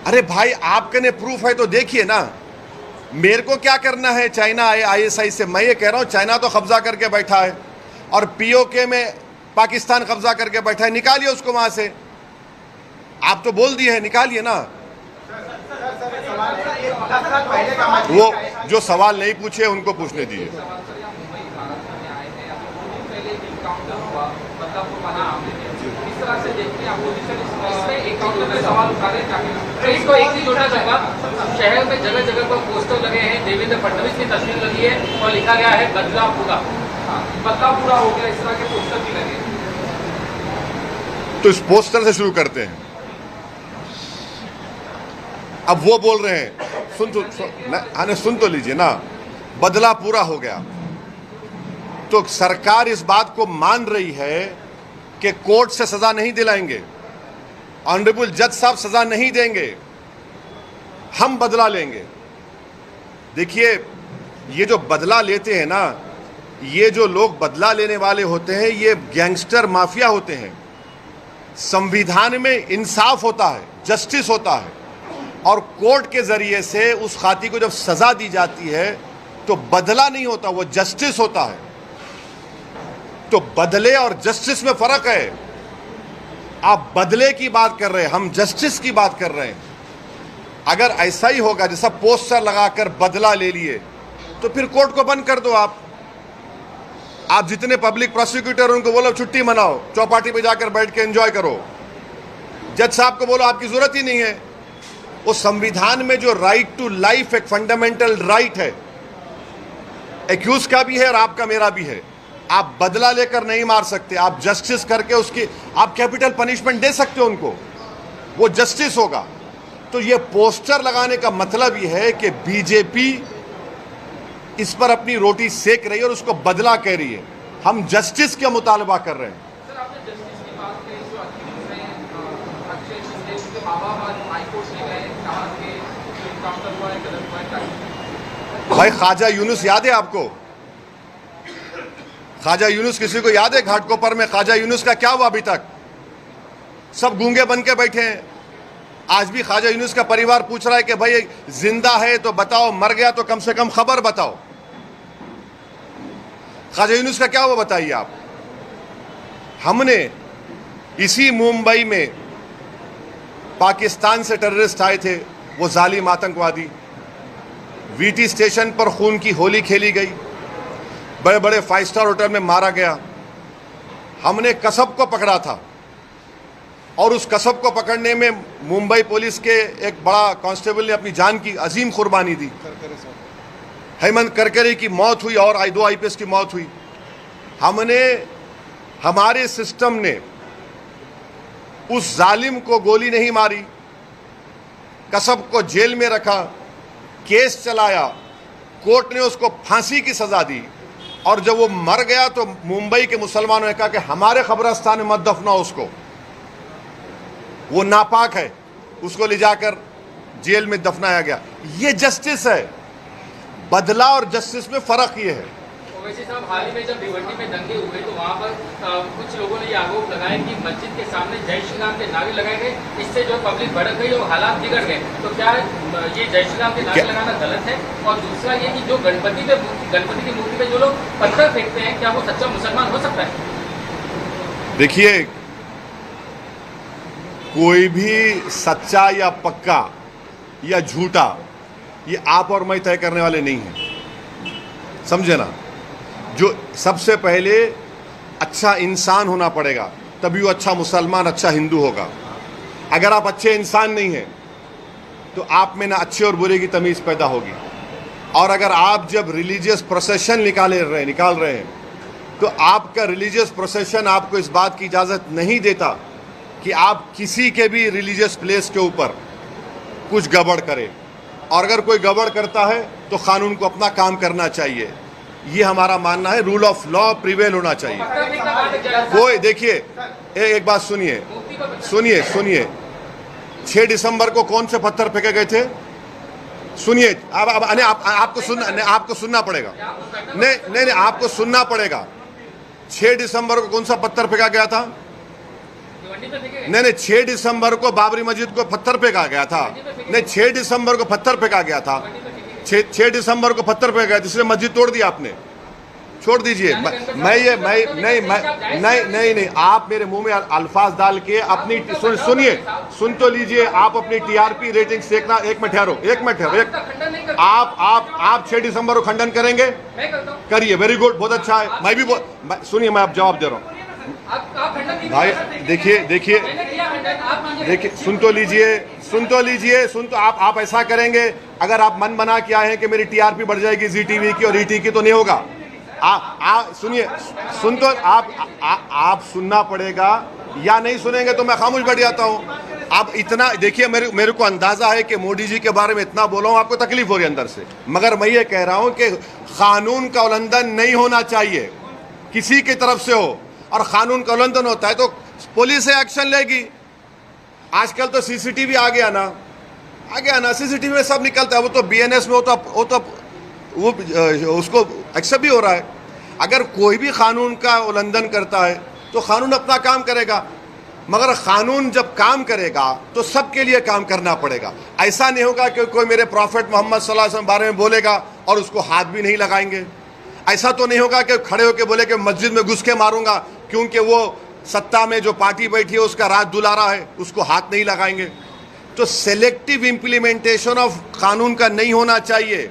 अरे भाई, आपके ने प्रूफ है तो देखिए ना। मेरे को क्या करना है चाइना ISI से? मैं ये कह रहा हूं चाइना तो कब्जा करके बैठा है और POK में पाकिस्तान कब्जा करके बैठा है। निकालिए उसको वहां से। आप तो बोल दिए हैं, निकालिए ना। वो जो सवाल नहीं पूछे उनको पूछने दिए। इसको एक ही जोड़ना चाहूंगा, शहर में जगह जगह पर पोस्टर लगे हैं, देवेंद्र फडणवीस की तस्वीर लगी है और लिखा गया है बदला पूरा। बदला पूरा हो गया, इस तरह के पोस्टर भी लगे। तो इस पोस्टर से शुरू करते हैं। अब वो बोल रहे हैं, सुन तो लीजिए ना, बदला पूरा हो गया। तो सरकार इस बात को मान रही है कि कोर्ट से सजा नहीं दिलाएंगे, ऑनरेबल जज साहब सजा नहीं देंगे, हम बदला लेंगे। देखिए, ये जो बदला लेते हैं ना, ये जो लोग बदला लेने वाले होते हैं, ये गैंगस्टर माफिया होते हैं। संविधान में इंसाफ होता है, जस्टिस होता है, और कोर्ट के जरिए से उस खाती को जब सजा दी जाती है तो बदला नहीं होता, वो जस्टिस होता है। तो बदले और जस्टिस में फर्क है। आप बदले की बात कर रहे हैं, हम जस्टिस की बात कर रहे हैं। अगर ऐसा ही होगा जैसा पोस्टर लगाकर बदला ले लिए तो फिर कोर्ट को बंद कर दो। आप जितने पब्लिक प्रोसिक्यूटर उनको बोलो छुट्टी मनाओ, चौपाटी पे जाकर बैठ के एंजॉय करो। जज साहब को बोलो आपकी जरूरत ही नहीं है। वो संविधान में जो राइट टू लाइफ एक फंडामेंटल राइट है, एक्यूज का भी है और आपका मेरा भी है। आप बदला लेकर नहीं मार सकते, आप जस्टिस करके उसकी आप कैपिटल पनिशमेंट दे सकते हो उनको, वो जस्टिस होगा। तो ये पोस्टर लगाने का मतलब ये है कि बीजेपी इस पर अपनी रोटी सेक रही है और उसको बदला कह रही है। हम जस्टिस का मुतालबा कर रहे हैं। सर, आपने जस्टिस की बात करी, जो अक्यूज हैं अक्षय शिंदे, उनके माँ बाप आज हाईकोर्ट में गए, कहा कि जो इनकाउंटर हुआ है गलत हुआ है। भाई ख्वाजा यूनुस याद है आपको? ख्वाजा यूनुस किसी को याद है? घाटकोपर में ख्वाजा यूनुस का क्या हुआ? अभी तक सब गूंगे बन के बैठे हैं। आज भी ख्वाजा यूनुस का परिवार पूछ रहा है कि भाई जिंदा है तो बताओ, मर गया तो कम से कम खबर बताओ। ख्वाजा यूनुस का क्या हुआ बताइए आप। हमने इसी मुंबई में पाकिस्तान से टेररिस्ट आए थे, वो जालिम आतंकवादी, वीटी स्टेशन पर खून की होली खेली गई, बड़े बड़े 5 स्टार होटल में मारा गया। हमने कसब को पकड़ा था और उस कसब को पकड़ने में मुंबई पुलिस के एक बड़ा कांस्टेबल ने अपनी जान की अजीम कुर्बानी दी। हेमंत करकरे की मौत हुई और 2 IPS की मौत हुई। हमारे सिस्टम ने उस जालिम को गोली नहीं मारी, कसब को जेल में रखा, केस चलाया, कोर्ट ने उसको फांसी की सजा दी, और जब वो मर गया तो मुंबई के मुसलमानों ने कहा कि हमारे कब्रिस्तान में मत दफनाओ उसको, वो नापाक है, उसको ले जाकर जेल में दफनाया गया। ये जस्टिस है। बदला और जस्टिस में फर्क ये है। ओवैसी साहब, हाल ही में जब भिवंडी में दंगे हुए तो वहाँ पर कुछ लोगों ने ये आरोप लगाया कि मस्जिद के सामने जय श्री राम के नारे लगाए गए, इससे जो पब्लिक भड़क गई और हालात बिगड़ गए। तो क्या ये जय श्री राम के नारे लगाना गलत है? और दूसरा ये कि जो गणपति की मूर्ति पे जो लोग पत्थर फेंकते हैं, क्या वो सच्चा मुसलमान हो सकता है? देखिए, कोई भी सच्चा या पक्का या झूठा ये आप और मैं तय करने वाले नहीं हैं, समझे ना। जो सबसे पहले अच्छा इंसान होना पड़ेगा, तभी वो अच्छा मुसलमान, अच्छा हिंदू होगा। अगर आप अच्छे इंसान नहीं हैं तो आप में ना अच्छे और बुरे की तमीज़ पैदा होगी। और अगर आप जब रिलीजियस प्रोसेशन निकाल रहे हैं तो आपका रिलीजियस प्रोसेशन आपको इस बात की इजाज़त नहीं देता कि आप किसी के भी रिलीजियस प्लेस के ऊपर कुछ गड़बड़ करें। और अगर कोई गड़बड़ करता है तो कानून को अपना काम करना चाहिए। ये हमारा मानना है। रूल ऑफ लॉ प्रिवेल होना चाहिए। कोई देखिए, एक बात सुनिए 6 दिसंबर को कौन से पत्थर फेंके गए थे? सुनिए, आपको सुनना पड़ेगा। नहीं, आपको सुनना पड़ेगा। 6 दिसंबर को कौन सा पत्थर फेंका गया था? नहीं, 6 दिसंबर को बाबरी मस्जिद को पत्थर फेंका गया था। नहीं, 6 दिसंबर को पत्थर फेंका गया था। 6 दिसंबर को पत्थर फेंका गया, जिसने मस्जिद तोड़ दी आपने। छोड़ दीजिए। नहीं, आप मेरे मुंह में अल्फाज डाल के अपनी सुन तो लीजिए। आप अपनी TRP रेटिंग देखना। एक मिनट ठहरो। आप 6 दिसंबर को खंडन करेंगे? करिए, वेरी गुड, बहुत अच्छा है। मैं भी सुनिए, मैं आप जवाब दे रहा हूँ भाई। देखिए, सुन तो लीजिए। आप ऐसा करेंगे, अगर आप मन बना के आए हैं कि मेरी TRP बढ़ जाएगी ZTV की और ET की, तो नहीं होगा। आप सुनना पड़ेगा, या नहीं सुनेंगे तो मैं खामोश बैठ जाता हूँ। आप इतना देखिए, मेरे को अंदाजा है कि मोदी जी के बारे में इतना बोला हूँ, आपको तकलीफ हो रही है अंदर से, मगर मैं ये कह रहा हूँ कि कानून का उल्लंघन नहीं होना चाहिए, किसी की तरफ से हो। और कानून का उल्लंघन होता है तो पुलिस एक्शन लेगी। आजकल तो CCTV आ गया ना, CCTV में सब निकलता है। वो तो BNS में वो उसको एक्सेप्ट भी हो रहा है। अगर कोई भी कानून का उल्लंघन करता है तो कानून अपना काम करेगा। मगर कानून जब काम करेगा तो सबके लिए काम करना पड़ेगा। ऐसा नहीं होगा कि कोई मेरे प्रॉफेट मोहम्मद सल्लल्लाहु अलैहि वसल्लम बारे में बोलेगा और उसको हाथ भी नहीं लगाएंगे। ऐसा तो नहीं होगा कि खड़े होकर बोले कि मस्जिद में घुस के मारूंगा क्योंकि वो सत्ता में जो पार्टी बैठी है उसका राज दुलारा है, उसको हाथ नहीं लगाएंगे। तो सेलेक्टिव इंप्लीमेंटेशन ऑफ कानून का नहीं होना चाहिए।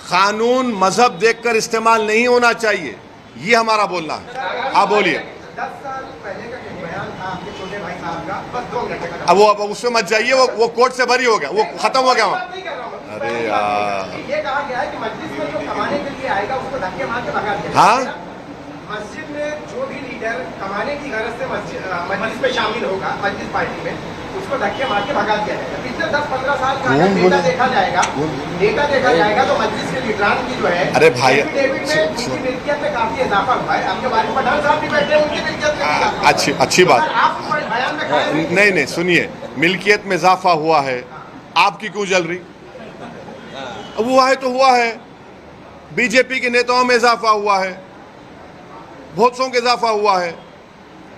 कानून मजहब देखकर इस्तेमाल नहीं होना चाहिए, ये हमारा बोलना है। आप बोलिए। 10 साल पहले का एक बयान था आपके छोटे भाई साहब का, बस 2 मिनट का। अब उसमें मत जाइए, वो कोर्ट से बरी हो गया, वो खत्म हो गया वहाँ। नहीं कर रहा हूँ मैं। अरे यार, ये कहा गया है कि मस्जिद में जो कमाने के लिए आएगा उसको धक्के मार के भगा दिया। हाँ? मस्जिद में जो भी लीडर कमाने की गरज से मस्जिद में शामिल होगा, मस्जिद पार्टी में, उसको धक्के मार के भगा दिया जाएगा। पिछले 10-15 साल का अगर डेटा देखा जाएगा तो मस्जिद के लीडरान की जो है, अरे भाई, एफिडेविट में उनकी मिल्कियत में काफी इजाफा हुआ है। आपके वारिस पठान साहब भी बैठे हैं, उनकी मिल्कियत में इजाफा हुआ है। अच्छी बात। आप बयान में खड़े हैं। नहीं, सुनिए, मिल्कियत में इजाफा हुआ है, आपकी क्यों जल रही? अब हुआ है तो हुआ है। बीजेपी के नेताओं में इजाफा हुआ है, बहुत सौ का इजाफा हुआ है।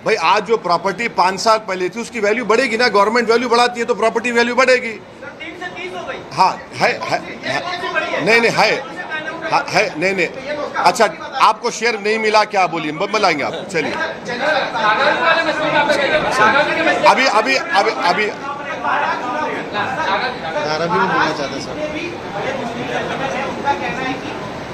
भाई आज जो प्रॉपर्टी 5 साल पहले थी उसकी वैल्यू बढ़ेगी ना, गवर्नमेंट वैल्यू बढ़ाती है तो प्रॉपर्टी वैल्यू बढ़ेगी। 3 से 30 हो गई। हाँ है नहीं है नहीं। अच्छा, आपको शेयर नहीं मिला क्या? बोलिए, मिलाएंगे आप। चलिए नागालैंड वाले मसले में आपका क्या कहना है? नागालैंड के मसले अभी धारावी में बोलना चाहता सर। उनका कहना है कि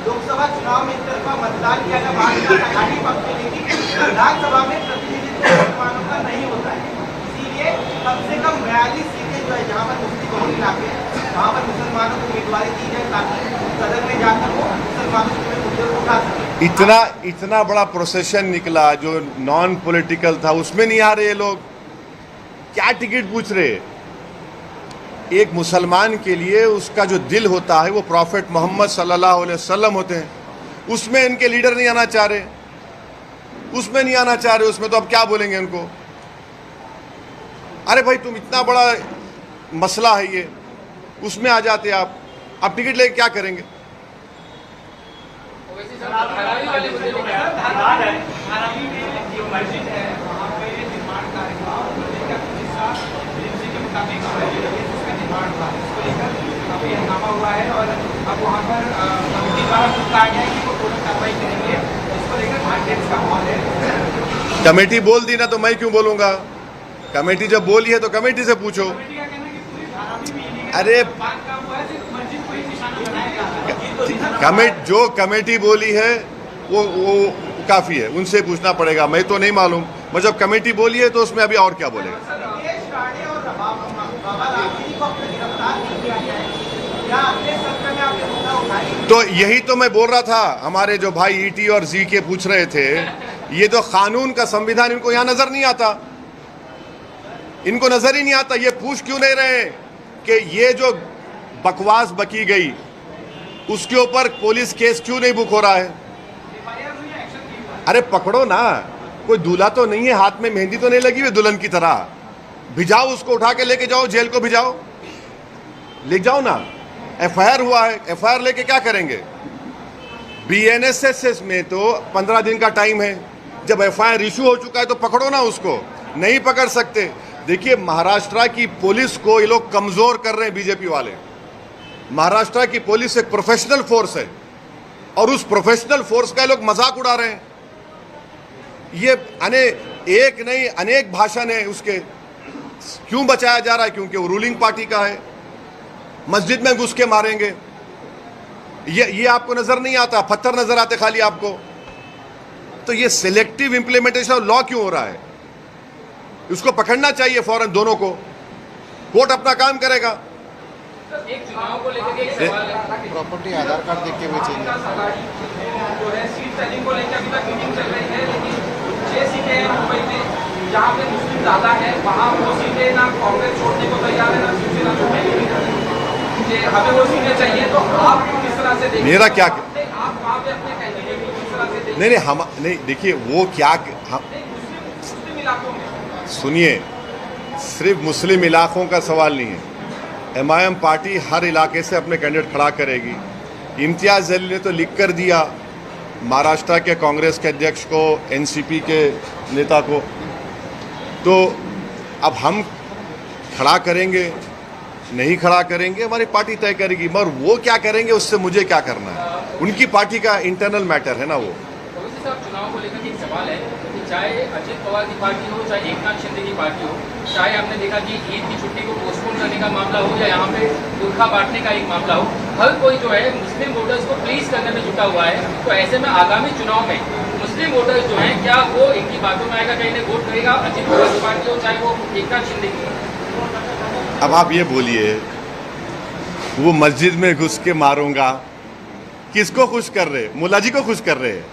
लोकसभा चुनाव में तरफा मतदान किया गया, भाजपा आघाड़ी पक्ष में, लेकिन विधानसभा में प्रतिनिधित्व मुसलमानों का नहीं होता है। इसीलिए कम से कम 42 सीटें जो है जहाँ पर मुस्लिम बहुल इलाके हैं वहाँ पर मुसलमानों को उम्मीदवारी दी जाए ताकि सदन में जाकर वो मुसलमानों के मुद्दे को उठा सके। इतना बड़ा प्रोसेशन निकला जो नॉन पॉलिटिकल था, उसमें नहीं आ रहे लोग। क्या टिकट पूछ रहे? एक मुसलमान के लिए उसका जो दिल होता है वो प्रॉफेट मोहम्मद सल्लल्लाहु अलैहि वसल्लम होते हैं, उसमें इनके लीडर नहीं आना चाह रहे, उसमें तो अब क्या बोलेंगे उनको? अरे भाई तुम, इतना बड़ा मसला है ये, उसमें आ जाते आप टिकट लेके क्या करेंगे? वैसे सर धारावी वाले मुद्दे पे क्या है? धारावी में जो मस्जिद है वहाँ पे निर्माण कार्य हुआ और मस्जिद का कुछ हिस्सा एजेंसी के मुताबिक उसका निर्माण हुआ है। इसको लेकर काफी हंगामा हुआ है और अब वहाँ पर कमेटी द्वारा कुछ कहा गया है कि वो पूर्ण कार्रवाई करेंगे। इसको लेकर मार्केट का माहौल है। कमेटी बोल दी ना तो मैं क्यों बोलूंगा? कमेटी जब बोली है तो कमेटी से पूछो। कमेटी का कहना है कि पूरी धारावी में इलीगल अरे बांधकाम हुआ है, सिर्फ मस्जिद को ही निशाना बनाया गया है। जो कमेटी बोली है वो काफी है, उनसे पूछना पड़ेगा, मैं तो नहीं मालूम। मैं जब कमेटी बोली है तो उसमें अभी और क्या बोलेगा? देश राणे और बाबा रामगिरी को अपने गिरफ्तार नहीं किया गया है। क्या अगले सत्र में आपने मुद्दा उठाई? तो यही तो मैं बोल रहा था, हमारे जो भाई ईटी और जी के पूछ रहे थे, ये तो कानून का संविधान इनको यहाँ नजर नहीं आता, इनको नजर ही नहीं आता। ये पूछ क्यों नहीं रहे कि ये जो बकवास बकी गई उसके ऊपर पुलिस केस क्यों नहीं बुक हो रहा है? अरे पकड़ो ना, कोई दूल्हा तो नहीं है, हाथ में मेहंदी तो नहीं लगी हुई दुल्हन की तरह, भिजाओ उसको, उठा के लेके जाओ, जेल को भिजाओ, ले जाओ ना। एफआईआर हुआ है, एफआईआर लेके क्या करेंगे? बीएनएसएस में तो 15 दिन का टाइम है, जब एफआईआर इशू हो चुका है तो पकड़ो ना उसको, नहीं पकड़ सकते। देखिए महाराष्ट्र की पुलिस को ये लोग कमजोर कर रहे हैं बीजेपी वाले। महाराष्ट्र की पुलिस एक प्रोफेशनल फोर्स है और उस प्रोफेशनल फोर्स का ये लोग मजाक उड़ा रहे हैं। ये एक नहीं अनेक भाषण है उसके। क्यों बचाया जा रहा है? क्योंकि वो रूलिंग पार्टी का है। मस्जिद में घुस के मारेंगे, ये आपको नजर नहीं आता, पत्थर नजर आते खाली आपको। तो ये सिलेक्टिव इंप्लीमेंटेशन ऑफ लॉ क्यों हो रहा है? उसको पकड़ना चाहिए फौरन दोनों को, कोर्ट अपना काम करेगा। एक चुनाव को लेकर एक सवाल है। प्रॉपर्टी आधार कार्ड देख के बेचेंगे। जो है सीट सेलिंग को लेकर अभी तक मीटिंग चल रही है, लेकिन 6 सीटें हैं मुंबई में जहाँ पे मुस्लिम ज्यादा है, वहाँ वो सीटें ना कांग्रेस छोड़ने को तैयार है ना शिवसेना छोड़ने को तैयार है। हमें वो सीटें चाहिए, तो आप किस तरह से देखिए? मेरा क्या आप वहाँ पे अपने कैंडिडेट को किस तरह से देखिए? नहीं देखिए वो क्या मुस्लिम इलाकों में सुनिए, सिर्फ मुस्लिम इलाकों का सवाल नहीं है। एमआईएम पार्टी हर इलाके से अपने कैंडिडेट खड़ा करेगी। इम्तियाज जलील ने तो लिख कर दिया महाराष्ट्र के कांग्रेस के अध्यक्ष को, एनसीपी के नेता को, तो अब हम खड़ा करेंगे नहीं खड़ा करेंगे, हमारी पार्टी तय करेगी, मगर वो क्या करेंगे उससे मुझे क्या करना है, उनकी पार्टी का इंटरनल मैटर है ना वो। ओवैसी साहब, चुनाव को लेकर एक सवाल है कि चाहे अजित पवार की पार्टी हो, चाहे एकनाथ शिंदे की पार्टी हो, चाहे हमने देखा कि ईद की छुट्टी को पोस्टपोन करने का मामला हो या यहाँ पे बुरखा बांटने का एक मामला हो, हर कोई जो है मुस्लिम वोटर्स को प्लीज करने में जुटा हुआ है। तो ऐसे में आगामी चुनाव में मुस्लिम वोटर्स जो हैं, क्या वो इनकी बातों में आएगा, कहीं वोट करेगा अजित पवार की पार्टी हो चाहे वो एकनाथ शिंदे की? अब आप ये बोलिए, वो मस्जिद में घुस के मारूंगा, किसको खुश कर रहे? मुल्ला जी को खुश कर रहे हैं।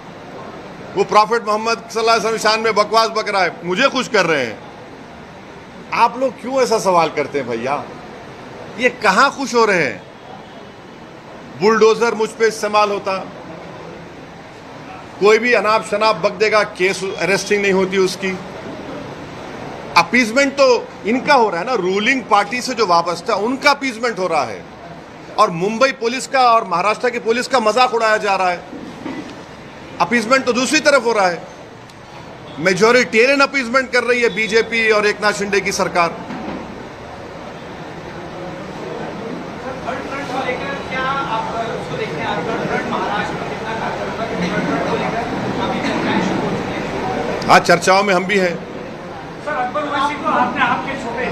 वो प्रॉफेट मोहम्मद सल्लल्लाहु अलैहि वसल्लम शान में बकवास बक रहा है, मुझे खुश कर रहे हैं। आप लोग क्यों ऐसा सवाल करते हैं भैया? ये कहां खुश हो रहे हैं? बुलडोजर मुझ पे इस्तेमाल होता, कोई भी अनाप शनाप बक देगा, केस अरेस्टिंग नहीं होती उसकी। अपीजमेंट तो इनका हो रहा है ना, रूलिंग पार्टी से जो वापस था उनका अपीजमेंट हो रहा है, और मुंबई पुलिस का और महाराष्ट्र की पुलिस का मजाक उड़ाया जा रहा है। अपीजमेंट तो दूसरी तरफ हो रहा है, मेजॉरिटेरियन अपीजमेंट कर रही है बीजेपी और एकनाथ शिंदे की सरकार। हाँ, चर्चाओं में हम भी हैं। सर, अकबर ओवैसी को आपने आपके छोटे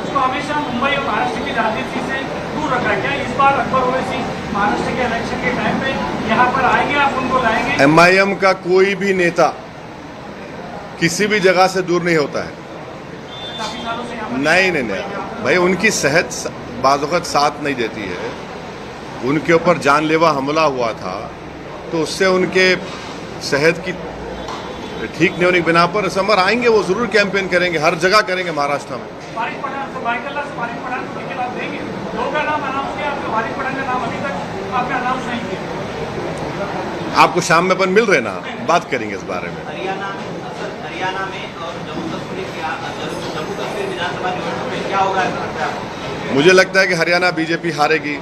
उसको हमेशा मुंबई और महाराष्ट्र की राजनीति से दूर रखा है। क्या इस बार अकबर ओवैसी महाराष्ट्र के इलेक्शन के टाइम पे यहाँ पर आएंगे, आप उनको लाएंगे? MIM का कोई भी नेता किसी भी जगह से दूर नहीं होता है। काफी सालों से यहाँ पर नहीं भाई, उनकी सेहत बाज़ वक़्त साथ नहीं देती है। उनके ऊपर जानलेवा हमला हुआ था, तो उससे उनके सेहत की ठीक नहीं होने की बिना पर समर आएंगे, वो जरूर कैंपेन करेंगे, हर जगह करेंगे महाराष्ट्र में। वारिस पठान को टिकट आप देंगे? लोगों का नाम अनाउंस किया, आपने वारिस पठान का नाम अभी तक आपने अनाउंस नहीं किया। आपको शाम में अपन मिल रहे ना, बात करेंगे इस बारे में। हरियाणा में और जम्मू कश्मीर विधानसभा निवडणूक में क्या होगा? मुझे लगता है कि हरियाणा बीजेपी हारेगी,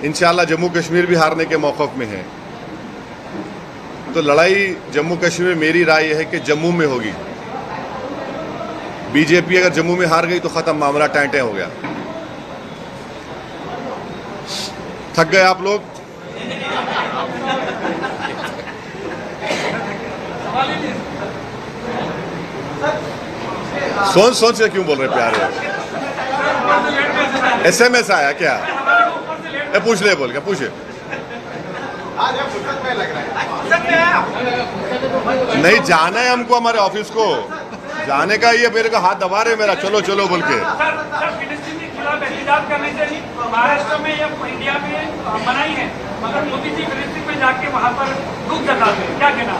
इंशाल्लाह जम्मू कश्मीर भी हारने के मौक़िफ़ में है। तो लड़ाई जम्मू कश्मीर में मेरी राय है कि जम्मू में होगी। बीजेपी अगर जम्मू में हार गई तो खत्म, मामला टैंटे हो गया। थक गए आप लोग? सोच के क्यों बोल रहे प्यारे? SMS आया क्या? पूछ ले, बोल क्या पूछे? नहीं, जाना है हमको हमारे ऑफिस को, जाने का ये मेरे को हाथ दबा रहे मेरा, चलो चलो बोल के। सर, फिलिस्तीन के खिलाफ एहतजाज करने से महाराष्ट्र में या इंडिया में मनाही है, मगर मोदी जी फिलिस्तीन में जाके वहाँ पर दुख जताते हैं, क्या कहना?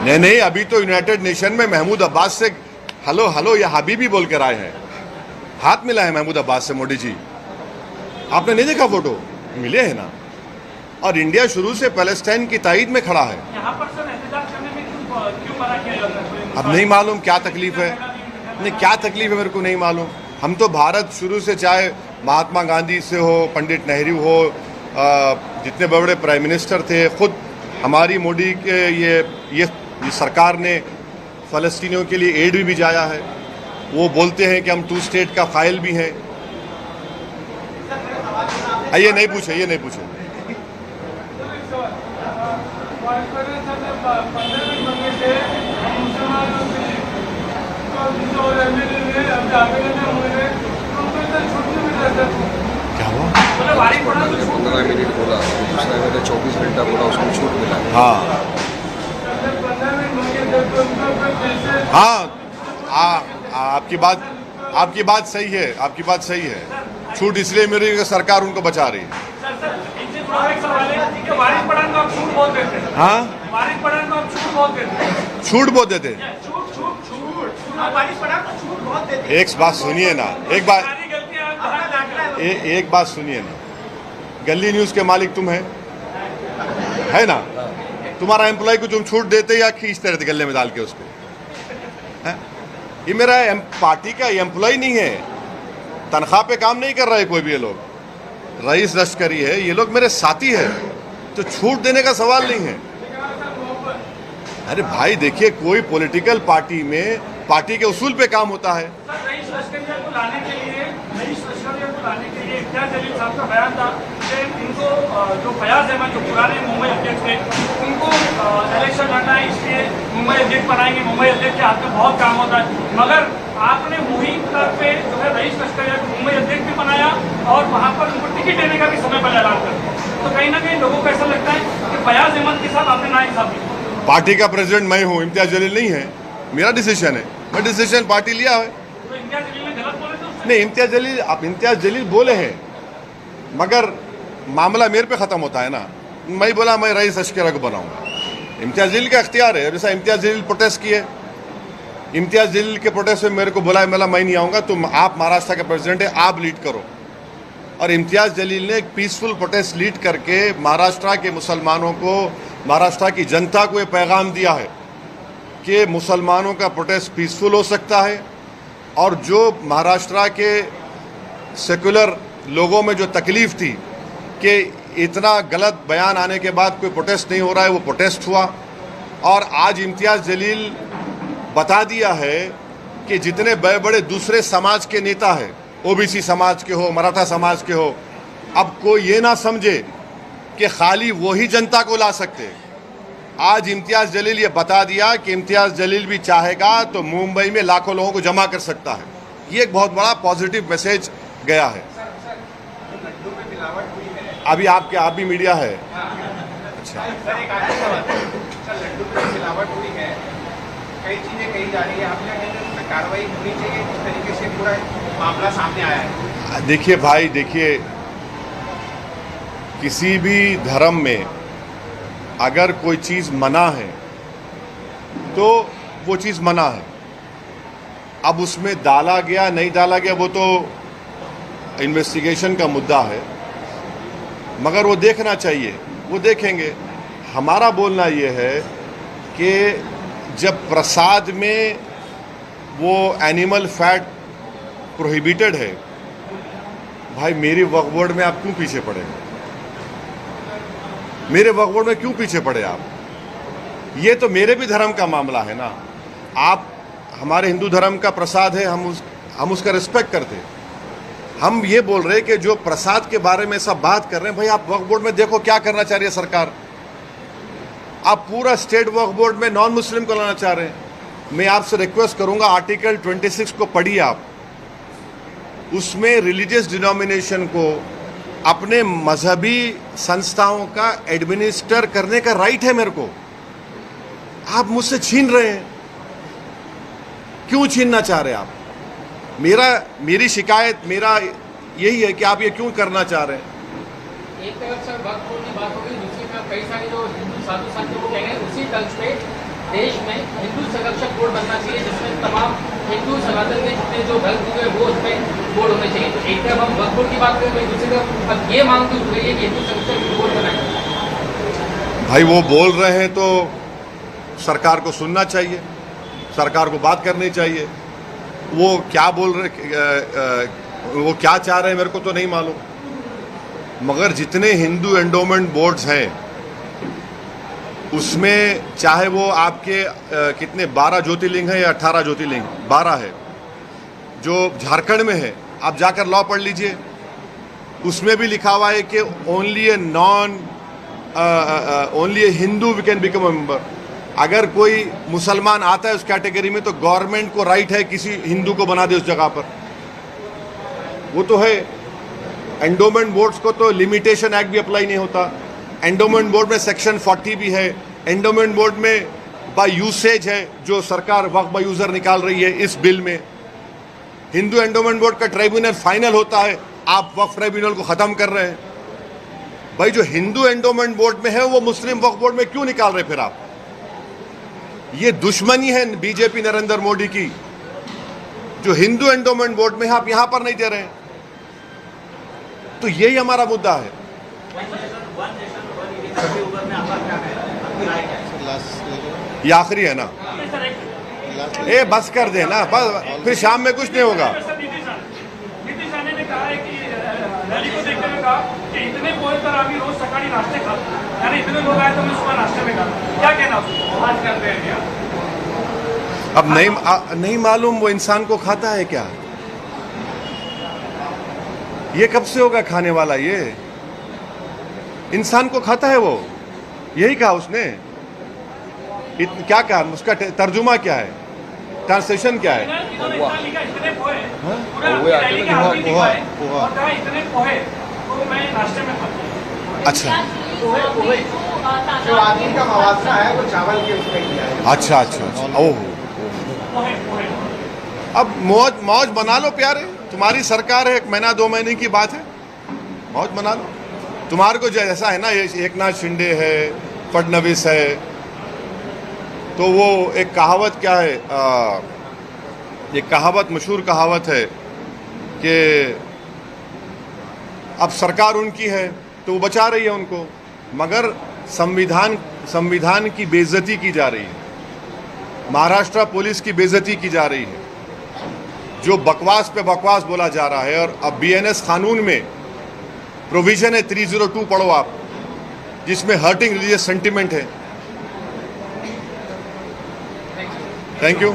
नहीं, अभी तो यूनाइटेड नेशन में महमूद अब्बास से हेलो या हबीबी बोल कर आए हैं, हाथ मिला है महमूद अब्बास से मोदी जी। आपने नहीं देखा फोटो? मिले हैं ना। और इंडिया शुरू से पैलेस्टाइन की ताईद में खड़ा है। यहाँ पर सर एहतजाज करने में क्यों मना किया जाता है? अब नहीं मालूम क्या तकलीफ है, नहीं क्या तकलीफ है मेरे को नहीं मालूम। हम तो भारत शुरू से, चाहे महात्मा गांधी से हो, पंडित नेहरू हो, जितने बड़े प्राइम मिनिस्टर थे, खुद हमारी मोदी के ये सरकार ने फ़लस्तीनियों के लिए एड भी भिजाया है। वो बोलते हैं कि हम 2 स्टेट का फाइल भी हैं। ये नहीं पूछे। क्या हुआ? 15 मिनट बोला, दूसरा मैंने 24 घंटा बोला, उसको छूट मिला। हाँ, आपकी बात सही है। छूट इसलिए मिल रही है कि सरकार उनको बचा रही है। हाँ, छूट बहुत देते। एक बात सुनिए ना, एक बात सुनिए ना, गली न्यूज़ के मालिक तुम है ना? तुम्हारा एम्प्लॉय को तुम छूट देते या खींचते रहते गले में डाल के उसको? ये मेरा पार्टी का एम्प्लॉय नहीं है, तनख्वाह पे काम नहीं कर रहा है कोई भी। ये लोग रईस लश्करी है, ये लोग मेरे साथी है, तो छूट देने का सवाल नहीं है। अरे भाई देखिए, कोई पॉलिटिकल पार्टी में पार्टी के उसूल पे काम होता है। सर, रईस लश्करिया को लाने के लिए इम्तियाज जलील साहब का बयान था कि इनको जो फयाज अहमद जो पुराने मुंबई अध्यक्ष थे उनको इलेक्शन लड़ना है, इसलिए मुंबई अध्यक्ष बनाएंगे, मुंबई अध्यक्ष के हाथ में बहुत काम होता है। मगर आपने मुहिम पे जो है रईस लश्करिया को मुंबई अध्यक्ष भी बनाया और वहाँ पर उनको टिकट देने का भी समय पर ऐलान कर दिया। तो कहीं ना कहीं लोगों को ऐसा लगता है कि फयाज अहमद के साथ आपने नाइंसाफी। पार्टी का प्रेसिडेंट मैं हूँ, इम्तियाज जलील नहीं है। मेरा डिसीजन है, मैं डिसीजन पार्टी लिया है। तो इम्तियाज जलील ने गलत बोले थे उससे? नहीं, इम्तियाज जलील बोले हैं, मगर मामला मेरे पे ख़त्म होता है ना। मैं बोला मैं रईस लश्करिया को बनाऊंगा, इम्तियाज जलील का इख्तियार है। जैसा इम्तियाज जलील प्रोटेस्ट किए, इम्तियाज जलील के प्रोटेस्ट में मेरे को बुलाया, मैं नहीं आऊँगा, तुम आप महाराष्ट्र के प्रेसिडेंट है, आप लीड करो। और इम्तियाज जलील ने एक पीसफुल प्रोटेस्ट लीड करके महाराष्ट्र के मुसलमानों को, महाराष्ट्र की जनता को ये पैगाम दिया है कि मुसलमानों का प्रोटेस्ट पीसफुल हो सकता है, और जो महाराष्ट्र के सेकुलर लोगों में जो तकलीफ़ थी कि इतना गलत बयान आने के बाद कोई प्रोटेस्ट नहीं हो रहा है, वो प्रोटेस्ट हुआ। और आज इम्तियाज जलील बता दिया है कि जितने बड़े बड़े दूसरे समाज के नेता हैं, ओबीसी समाज के हो, मराठा समाज के हो, अब कोई ये ना समझे कि खाली वही जनता को ला सकते। आज इम्तियाज जलील ये बता दिया कि इम्तियाज जलील भी चाहेगा तो मुंबई में लाखों लोगों को जमा कर सकता है। ये एक बहुत बड़ा पॉजिटिव मैसेज गया है। अभी आप भी मीडिया है। अच्छा सर, एक आखिरी सवाल। सर, लड्डू में मिलावट हुई है, कई चीजें कही जा रही है, आपने कहीं कार्रवाई होनी चाहिए, किस तरीके से पूरा मामला सामने आया है? देखिए भाई, देखिए, किसी भी धर्म में अगर कोई चीज़ मना है तो वो चीज़ मना है। अब उसमें डाला गया नहीं डाला गया वो तो इन्वेस्टिगेशन का मुद्दा है, मगर वो देखना चाहिए, वो देखेंगे। हमारा बोलना ये है कि जब प्रसाद में वो एनिमल फैट प्रोहिबिटेड है, भाई मेरी वक्फ बोर्ड में आप क्यों पीछे पड़े? मेरे वक्फ बोर्ड में क्यों पीछे पड़े आप? ये तो मेरे भी धर्म का मामला है ना। आप हमारे हिंदू धर्म का प्रसाद है, हम उसका रिस्पेक्ट करते हैं। हम ये बोल रहे हैं कि जो प्रसाद के बारे में सब बात कर रहे हैं, भाई आप वक्फ बोर्ड में देखो क्या करना चाह रही है सरकार। आप पूरा स्टेट वक्फ बोर्ड में नॉन मुस्लिम को लाना चाह रहे हैं। मैं आपसे रिक्वेस्ट करूंगा, आर्टिकल 26 को पढ़िए आप। उसमें रिलीजियस डिनोमिनेशन को अपने मजहबी संस्थाओं का एडमिनिस्टर करने का राइट है मेरे को। आप मुझसे छीन रहे हैं, क्यों छीनना चाह रहे हैं आप? मेरी शिकायत मेरा यही है कि आप ये क्यों करना चाह रहे हैं? एक तरफ सर वक्फ बोर्ड की बात हो गई, दूसरी तरफ कई सारे जो हिंदू साधु संत लोग कह रहे हैं, उसी तर्ज पे देश में हिंदू संरक्षक बोर्ड बनना चाहिए, जिसमें तमाम हिंदू सनातन के जितने जो धर्म हुए वो उसमें बोर्ड होने चाहिए। तो एक तरफ हम वक्फ बोर्ड की बात करें, दूसरी तरफ अब ये मांग भी उठ रही है कि हिंदू संरक्षक बोर्ड बनाए। भाई वो बोल रहे हैं तो सरकार को सुनना चाहिए, सरकार को बात करनी चाहिए। वो क्या बोल रहे, वो क्या चाह रहे हैं मेरे को तो नहीं मालूम, मगर जितने हिंदू एंडोमेंट बोर्ड्स हैं उसमें चाहे वो आपके कितने 12 ज्योतिर्लिंग है या 18 ज्योतिर्लिंग, 12 है जो झारखंड में है। आप जाकर लॉ पढ़ लीजिए, उसमें भी लिखा हुआ है कि only a Hindu we can become a member. अगर कोई मुसलमान आता है उस कैटेगरी में तो गवर्नमेंट को राइट है किसी हिंदू को बना दे उस जगह पर, वो तो है। एंडोमेंट बोर्ड्स को तो लिमिटेशन एक्ट भी अप्लाई नहीं होता। एंडोमेंट बोर्ड में सेक्शन 40 भी है। एंडोमेंट बोर्ड में बाय यूसेज है, जो सरकार वक्फ बाय यूजर निकाल रही है इस बिल में। हिंदू एंडोमेंट बोर्ड का ट्राइब्यूनल फाइनल होता है, आप वक्फ ट्राइब्यूनल को खत्म कर रहे हैं। भाई जो हिंदू एंडोमेंट बोर्ड में है वो मुस्लिम वक्फ बोर्ड में क्यों निकाल रहे फिर आप? ये दुश्मनी है बीजेपी नरेंद्र मोदी की। जो हिंदू एंडोमेंट बोर्ड में है आप यहां पर नहीं दे रहे हैं, तो यही हमारा मुद्दा है। ये आखिरी है ना, ए बस कर दे ना, बस फिर शाम में कुछ नहीं होगा। नीतीश आने ने कहा है कि रैली को देखते हुए कहा कि इतने पोहे तर आम्ही रोज सकाळी नाश्ते खातो, यानी इतने लोग आए तो मैं सुबह नाश्ते में खाता। क्या कहना उसको आज करते हैं क्या? अब नहीं मालूम वो इंसान को खाता है क्या। ये कब से होगा खाने वाला, ये इंसान को खाता है वो, यही कहा उसने। क्या कहा, उसका तर्जुमा क्या है, ट्रांसलेशन क्या है? इन्होंने इतना लिखा इतने पोहे, पूरा पोहे आटे रैली में के हाथ में पोहा, दिखाए पोहा। और कहा इतने पोहे तो मैं नाश्ते में खाता हूँ। अच्छा जो आदमी का मवासा है वो चावल के उसमें किया है। अच्छा अच्छा अच्छा, ओह। पोहे पोहे अब मौज बना लो प्यारे, तुम्हारी सरकार है, 1-2 महीने की बात है, मौज बना लो। तुम्हारे को जैसा है ना, ये एकनाथ शिंदे है, फडणवीस है, तो वो एक कहावत क्या है, एक कहावत, मशहूर कहावत है कि अब सरकार उनकी है तो वो बचा रही है उनको, मगर संविधान की बेइज्जती की जा रही है, महाराष्ट्र पुलिस की बेइज्जती की जा रही है, जो बकवास पे बकवास बोला जा रहा है। और अब बीएनएस कानून में प्रोविजन है 302, पढ़ो आप, जिसमें हर्टिंग रिलीजियस सेंटिमेंट है। Thank you.